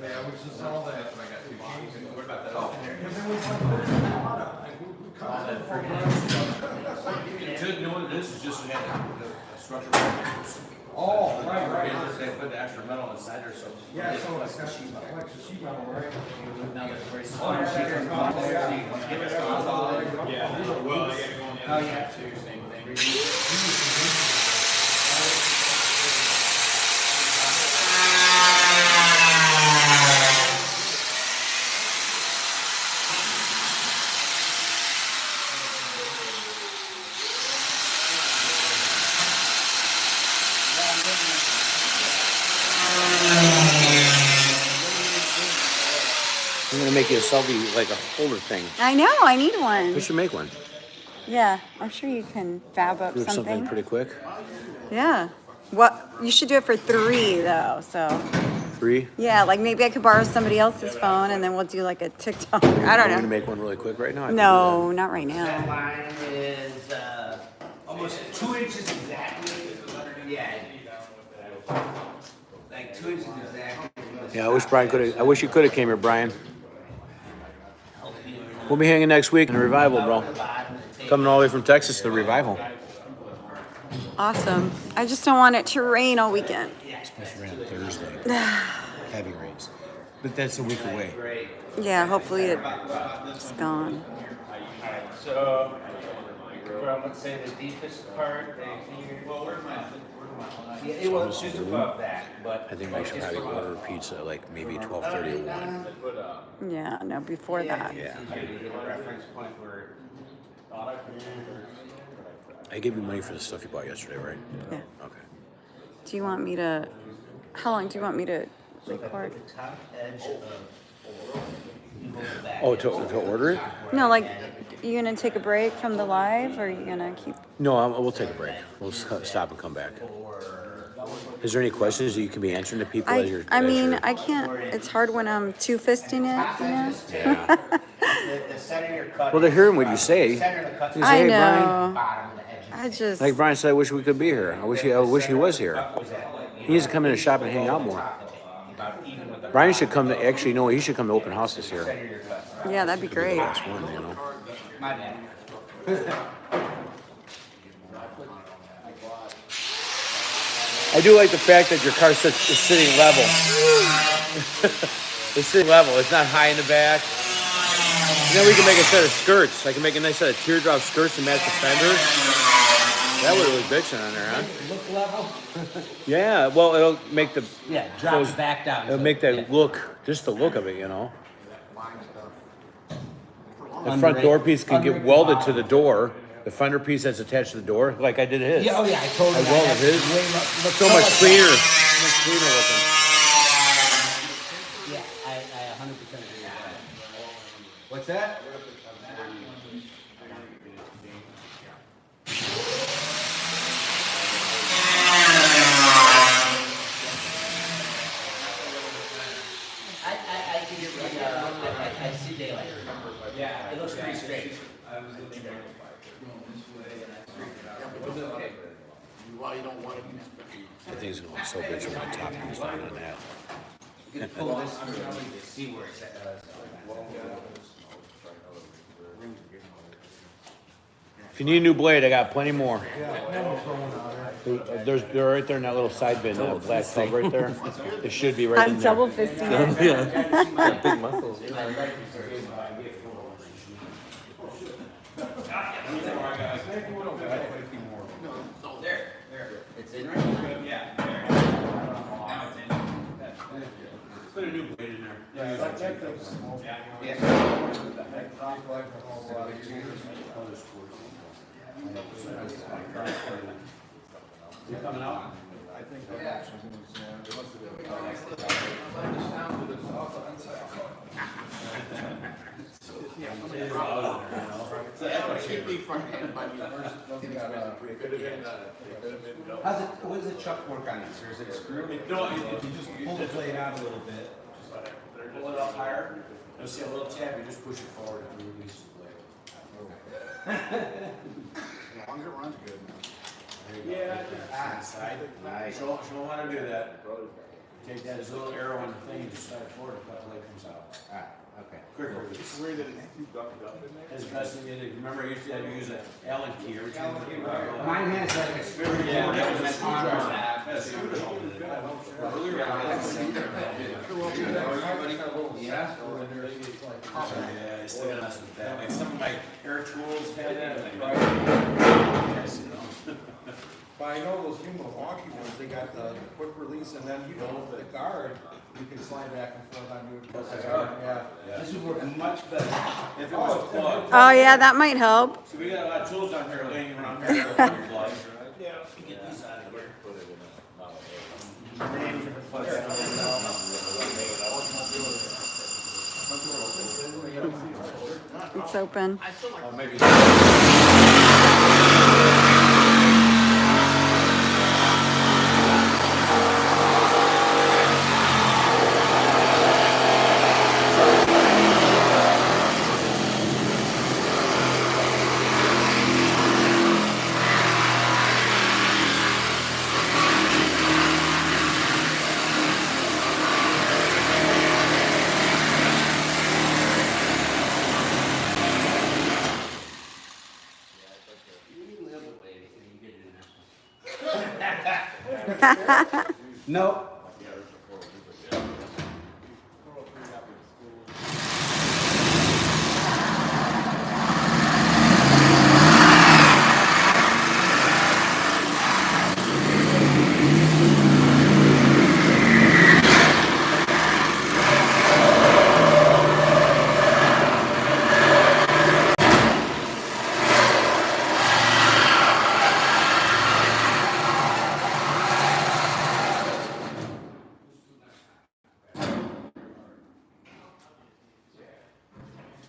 Yeah, which is all that. What about that? You know what it is just to have the structure. Oh, right. They put the extra metal inside there, so. Yeah, so it's got sheet metal, sheet metal, right? Now that's very Oh, small. yeah. Give it a solid. Yeah, well, you gotta go on the other side too, same thing. I'm gonna make you a selfie, like a holder thing. I know, I need one. We should make one. Yeah, I'm sure you can fab up Do something something. pretty quick. Yeah. What? You should do it for 3 though. So 3. yeah, like maybe I could borrow somebody else's phone and then we'll do like a TikTok. I don't I'm gonna know. make one really quick right now. I can do No, not right now. That line is almost 2 inches exactly. Yeah. Like 2 inches exactly. that. Yeah, I wish Brian could have. I wish you could have came here, Brian. We'll be hanging next week in the revival, bro. Coming all the way from Texas to the revival. Awesome. I just don't want it to rain all weekend. Supposed to rain on Thursday. Heavy rains. But that's a week away. Yeah, hopefully it's gone. So, from let's say the deepest part right here. Well, where's my? Yeah, it was just above that, but. I think I should probably order pizza at like maybe 12:30 or 1. Yeah, no, before that. Yeah. You get a reference point where. I gave you money for the stuff you bought yesterday, right? Yeah. Okay. Do you want me to? How long do you want me to record? The top edge of. Oh, to order it? No, like, you gonna take a break from the live, or are you gonna keep? No, we'll take a break. We'll stop and come back. Is there any questions that you can be answering to people as you're? I as mean, you're- I can't, it's hard when I'm two-fisting it, you know? Yeah. The center of your cut. Well, they're hearing what you say. Center of the cut. You say, I "Hey, Brian." know. Bottom of the edge. I just, Like Brian said, I wish we could be here. I wish he was here. He needs to come in and shop and hang out more. Brian should come to, actually, no, he should come to open houses here. yeah, that'd be great. Last one, you know. My bad. I do like the fact that your car is sitting level. It's sitting level. It's not high in the back. And then we can make a set of skirts. I can make a nice set of teardrop skirts to match the fender. That would look bitchin' on there, huh? Look level? Yeah, well, it'll make the Yeah, drop it back down. it'll make that look, just the look of it, you know. The front door piece can get welded to the door. The fender piece that's attached to the door, like I did his. Yeah, oh yeah, I told I him. welded his. So much cleaner. Much cleaner looking. Yeah, I 100% agree with that. What's that? I can get I see daylight. Yeah, it looks pretty straight. Well, you don't want to. I think it's gonna look so bitchin' when the top comes down on that. You can pull this through to see where it's at. If you need a new blade, I got plenty more. They're right there in that little side bin, that black tub right there. It should be right in I'm there. double fisting it. Yeah. Big muscles. There. It's in right now. Yeah. Now it's in. Put a new blade in there. You coming out? I think that actually Keep me front end by me. How's it, what does the chuck work on this? Or is it a screw? No, if you just pull the blade out a little bit, pull it up higher, you'll see a little tab, you just push it forward and it releases the blade. As long as it runs good. Yeah. Inside. Nice. Show them how to do that. Take that, there's a little arrow on the thing, you just slide it forward, the blade comes out. Okay. Quick release. It's weird that it's too dumped up in there. That's the best thing you do. Remember, I used to have to use an Allen key every time. Mine has like a screw. Yeah, that was an a arm. Yeah. Yeah, I still gotta mess with that. Like some of my air tools had that. But I know those new Milwaukee ones, they got the quick release and then, you know, the guard, you can slide back and forth on your. Yeah. This would work much better. If it was a plug. Oh, yeah, that might help. So we got a lot of tools down here laying around here. That are plugs. Yeah. Get these out of here. Names are for plugs. It's open. No.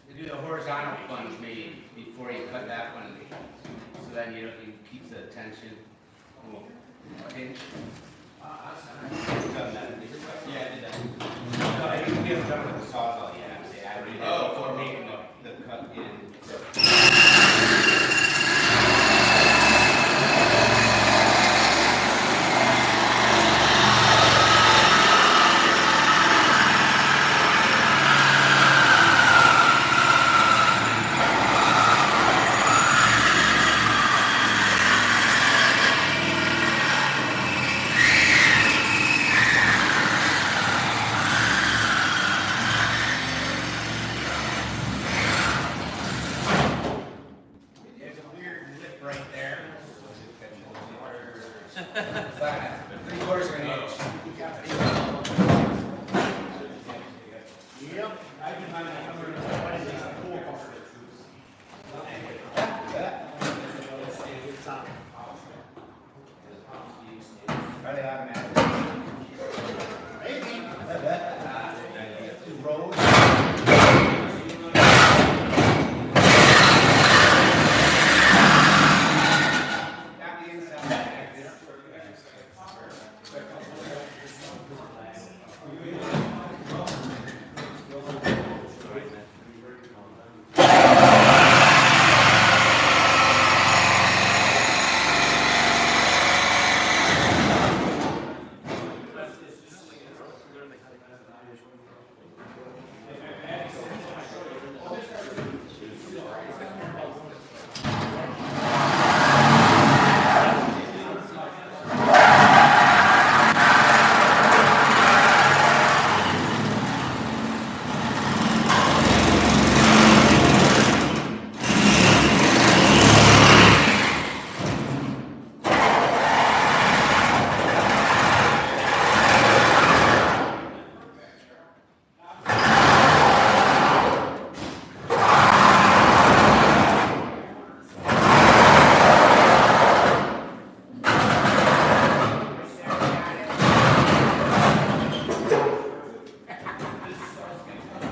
You do the horizontal plunge maybe before you cut that one, so then you keep the tension. Okay. Yeah, I did that. No, I didn't get it done with the sawzall yet. I already did. Oh, For for making the cut in. There's a weird lip right there. 3/4 of an inch. Yep. I've been having a number of pool cars. Are they automatic? Maybe. Road? Not the inside.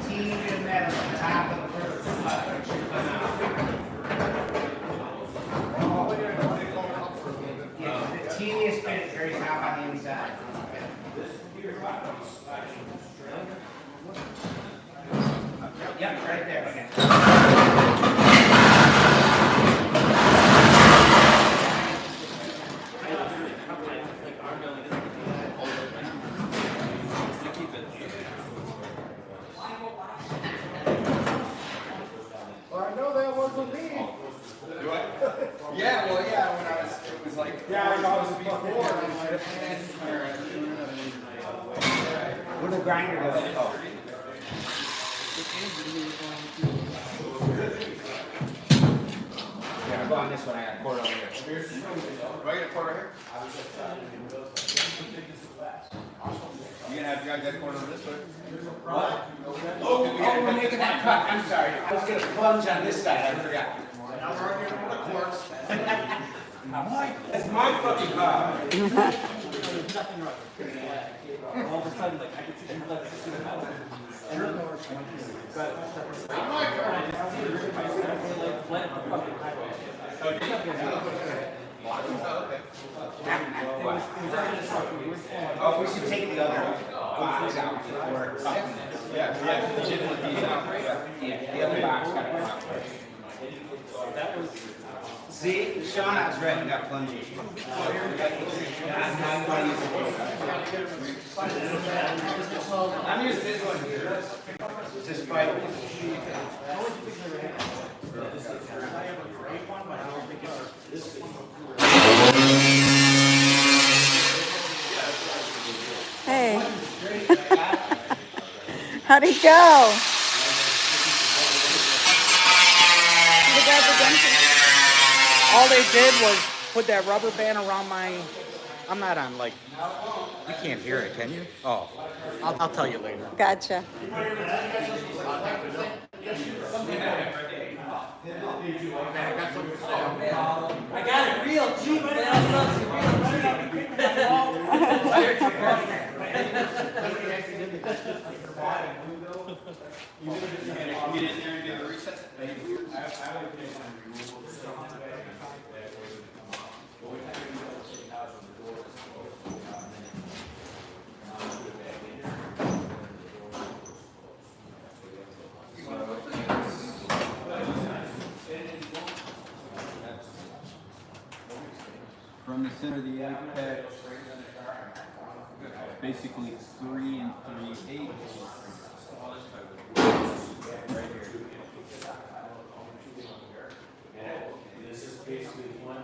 Teeny metal on top of the first cut. Yeah, the teeniest bit is very top on the inside. Yep, right there. Okay. Well, I know that wasn't me. Yeah, well, yeah, when I was, it was like. Yeah, I know it was before. Where the grinder goes? Oh. Yeah, I'm going this one. I got a cord over here. Do I get a quarter here? You gonna have, you guys got a quarter over this way? What? Oh, we're making that cut. I'm sorry. I was gonna plunge on this side. I forgot. Now we're arguing over the courts. That's my fucking car. All of a sudden, like, I could see him left to the house. And then, but, like, fled the fucking highway. Oh, we should take the other box out before something. Yeah, you should put these out. Yeah, the other box got to come out first. See, Sean, I was right. You got plungy. I'm using this one here. This pipe. Hey. How'd it go? The guy at the dentist. All they did was put that rubber band around my. I'm not on like. You can't hear it, can you? Oh, I'll tell you later. Gotcha. I got it real cheap, man. I love you real cheap. Get in there and do the reset. from the center of the apex, basically 3 3/8. Right here. This is basically one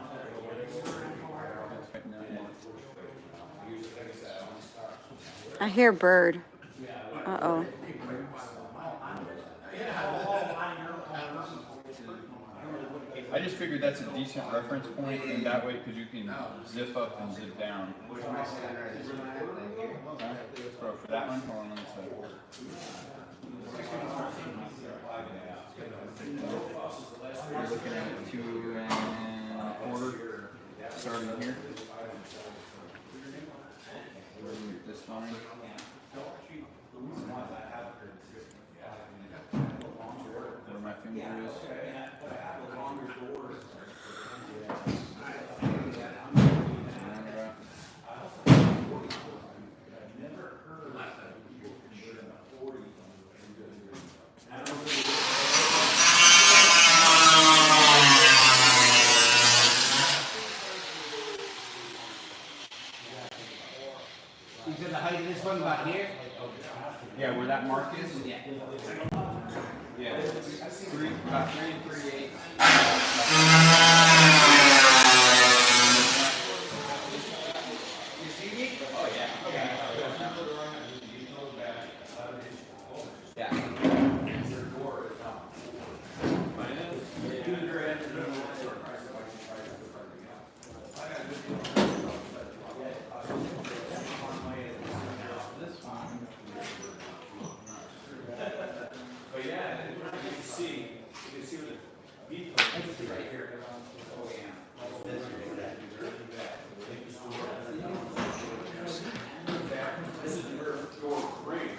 I hear bird. Uh-oh. I just figured that's a decent reference point, and that way, because you can zip up and zip down. Huh? For that one? Hold on, let me see. You're looking at 2 1/4, starting here. This line. Where my finger is. You said the height of this one about here? Yeah, where that mark is? Yeah. Yeah, it's about 3 3/8. You see me? Oh yeah. Okay. Yeah. But yeah, you can see where the beat comes right here. Oh yeah. This is your frame.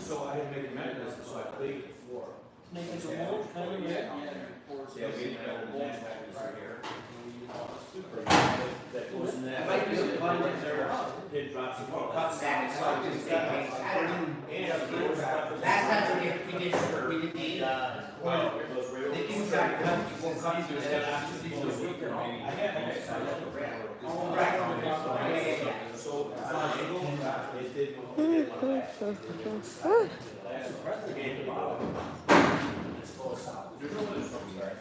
So I had made a mechanism, so I played the floor. Making some mold, kind of, yeah. Yeah, we had a mold mechanism here. That goes in that. If I use the one with their It drops the floor. cut back, so I just think last time we did the, It goes right over. the inside cut, you won't cut into it. I had that. So, it did.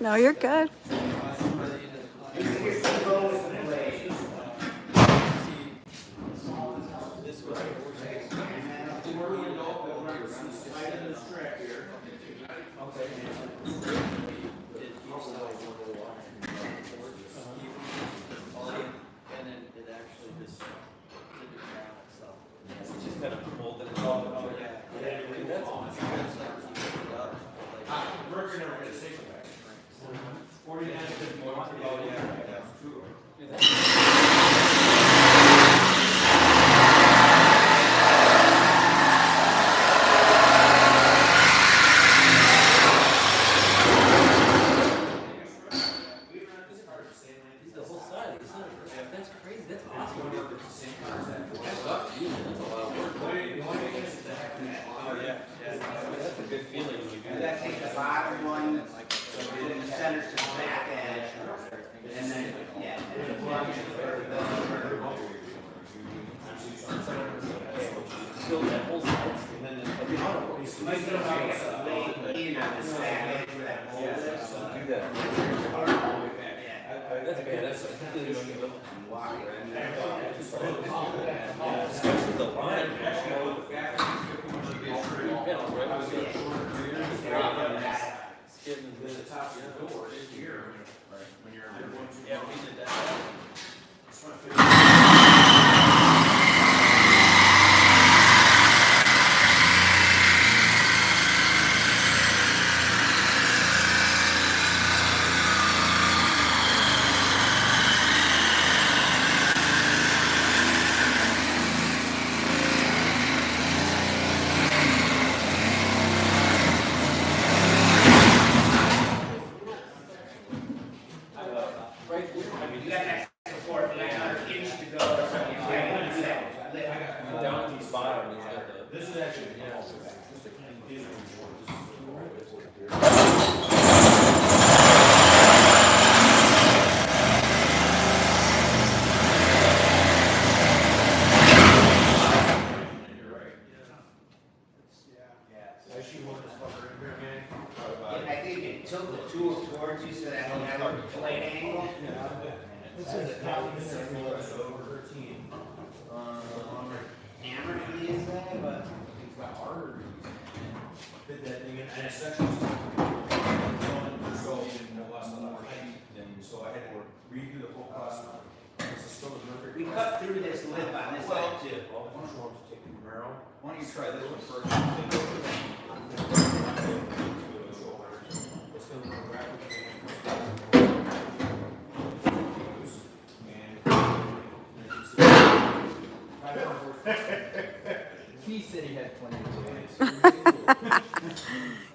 No, you're good. That takes the bottom one, the center to the back edge, and then, yeah. And then plunge it for Fill that whole side, and then might be about to lay in on this back edge where that hole is. do that. Yeah. That's bad, that's completely unbelievable. Yeah. Especially the line. Getting into the top of the door here. Right. When you're yeah, we did that. towards you so that it'll have a blade angle. This is probably Hammer is that, but It's got arteries. Fit that thing in, and it's actually so I had to redo the whole process. we cut through this lip on this side too. All the controls to take the marrow. Why don't you try this one first? It's gonna look rapidly. He said he had plenty of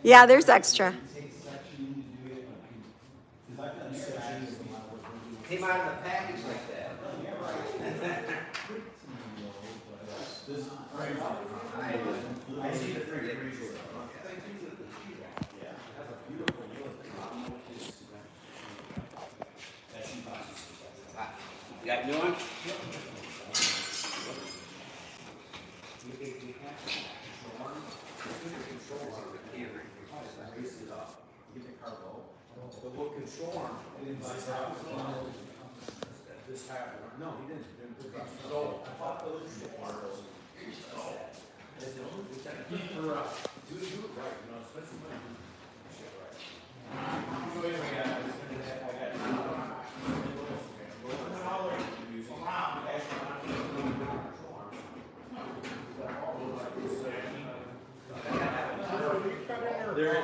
Yeah, there's extra. Came out of the package like that. I see the three degrees. You got new one? The little control arm. This happened. No, he didn't. So I thought those arms. Do it right, you know, especially when you do shit right. So anyway, I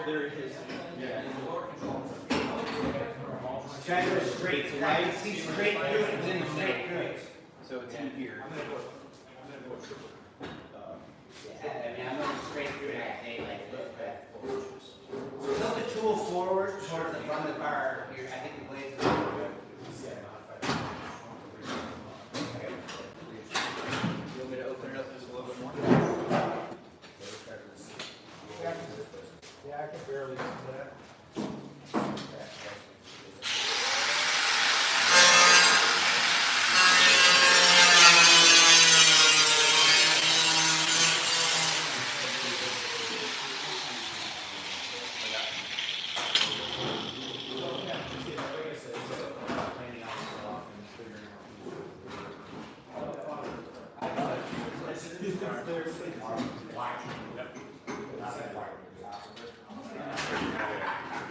There it is. Yeah. Try to go straight, right? See straight through it, it's in the straight through it. So it's in here. Yeah, I mean, I'm going straight through it, like this, but. Tilt the tool forward towards the front of the car, here, I think the blades are. You want me to open it up just a little bit more? Yeah, I can barely do that.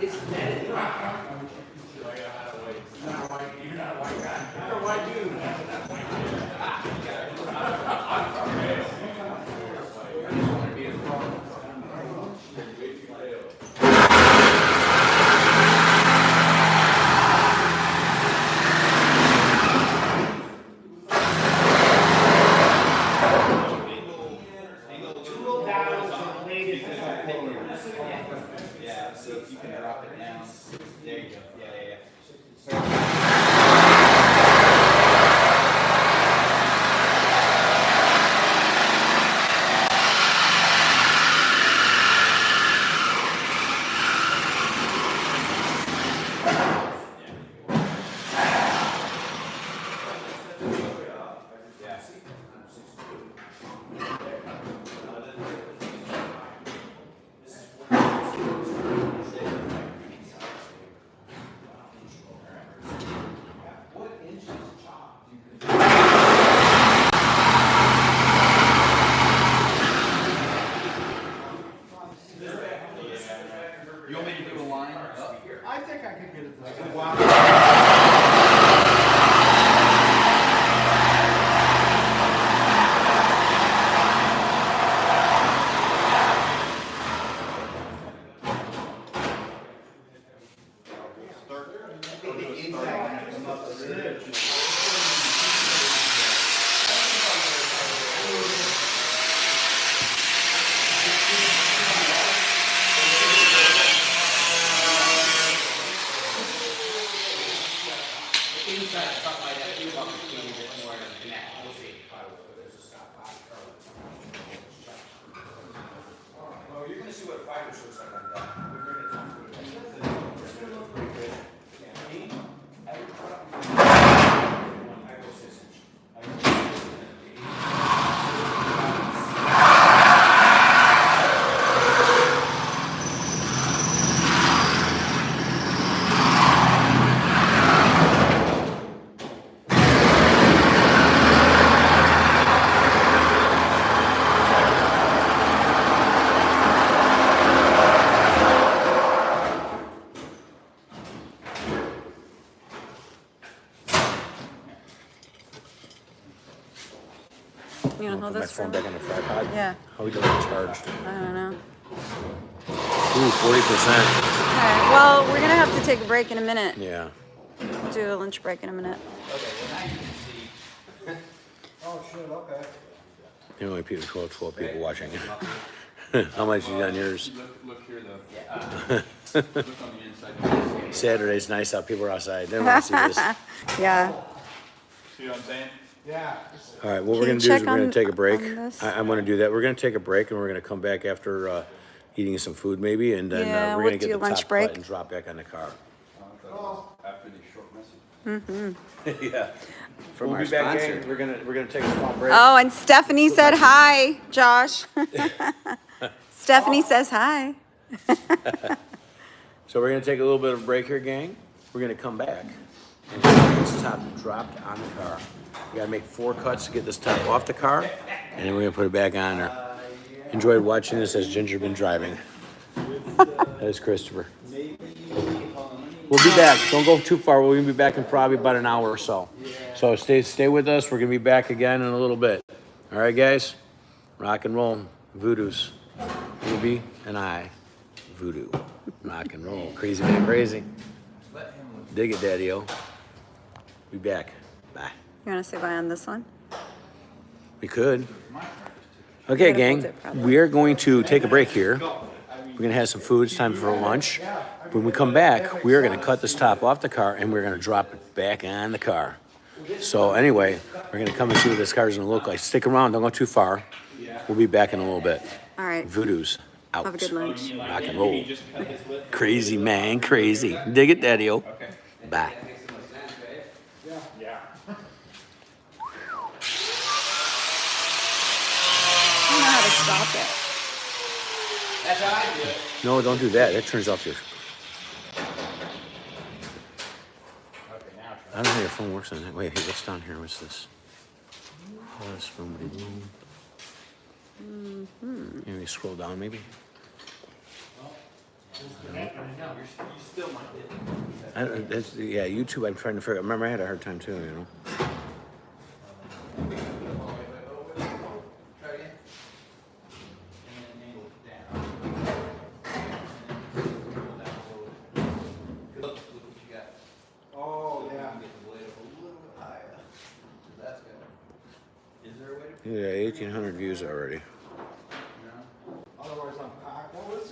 It's netted. You're not a white guy. You're a white dude. Tool down, so the blade is forward. Yeah, so if you can drop it down. There you go. Yeah. You want me to do a line up? I think I could get it this way. Inside, something like that, you want to see a bit more to connect, we'll see. Oh, you're gonna see what fiber looks like on that. We're gonna talk about it. It's gonna look pretty good. Yeah. I would probably. I go 6 inch. I go 6 inch. You I'm know gonna how put my this phone for? back on the tripod. Yeah. How we doing charged? I don't know. Ooh, 40%. Okay. Well, we're gonna have to take a break in a minute. Yeah. We'll do a lunch break in a minute. Oh, shit, okay. The only people, 12 people watching. How much is on yours? Look here though. Look on the inside. Saturday's nice out. People are outside. They don't want to see this. Yeah. See what I'm saying? Yeah. All right, what Can we're you going to do is check we're going on- to take a break. on this? I'm going to do that. We're going to take a break, and we're going to come back after eating some food maybe, and then Yeah, we're we'll going to do get a the lunch top break. cut and drop back on the car. After these short messages. Yeah. From We'll our be back, sponsor. gang. We're gonna take a small break. Oh, and Stephanie said hi, Josh. Stephanie says hi. So we're gonna take a little bit of a break here, gang. We're gonna come back and get this top dropped on the car. We gotta make 4 cuts to get this top off the car, and then we're gonna put it back on there. Enjoyed watching this as Ginger been driving. That is Christopher. We'll be back. Don't go too far. We're gonna be back in probably about an hour or so. So stay with us. We're gonna be back again in a little bit. All right, guys. Rock and roll. Voodoo's. Ruby and I. Voodoo. Rock and roll. Crazy man, crazy. Dig it, Daddy-O. Be back. Bye. You want to say bye on this one? We could. Okay, gang. We are going to take a break here. We're gonna have some food. It's time for lunch. When we come back, we are gonna cut this top off the car and we're gonna drop it back on the car. So anyway, we're gonna come and see what this car is gonna look like. Stick around. Don't go too far. We'll be back in a little bit. All right. Voodoo's out. Have a good lunch. Rock and roll. Crazy man, crazy. Dig it, Daddy-O. Bye. I don't know how to stop it. That's how I do it. No, don't do that. That turns off your. I don't know how your phone works on that. Wait, hey, what's down here? What's this? Oh, this room. Maybe scroll down, maybe. Yeah, YouTube. I'm trying to figure. Remember, I had a hard time too. You know. Try again. And then angle it down. Look what you got. Oh, yeah. Get the blade up a little bit higher. So that's good. Is there a way to? Yeah, 1,800 views already.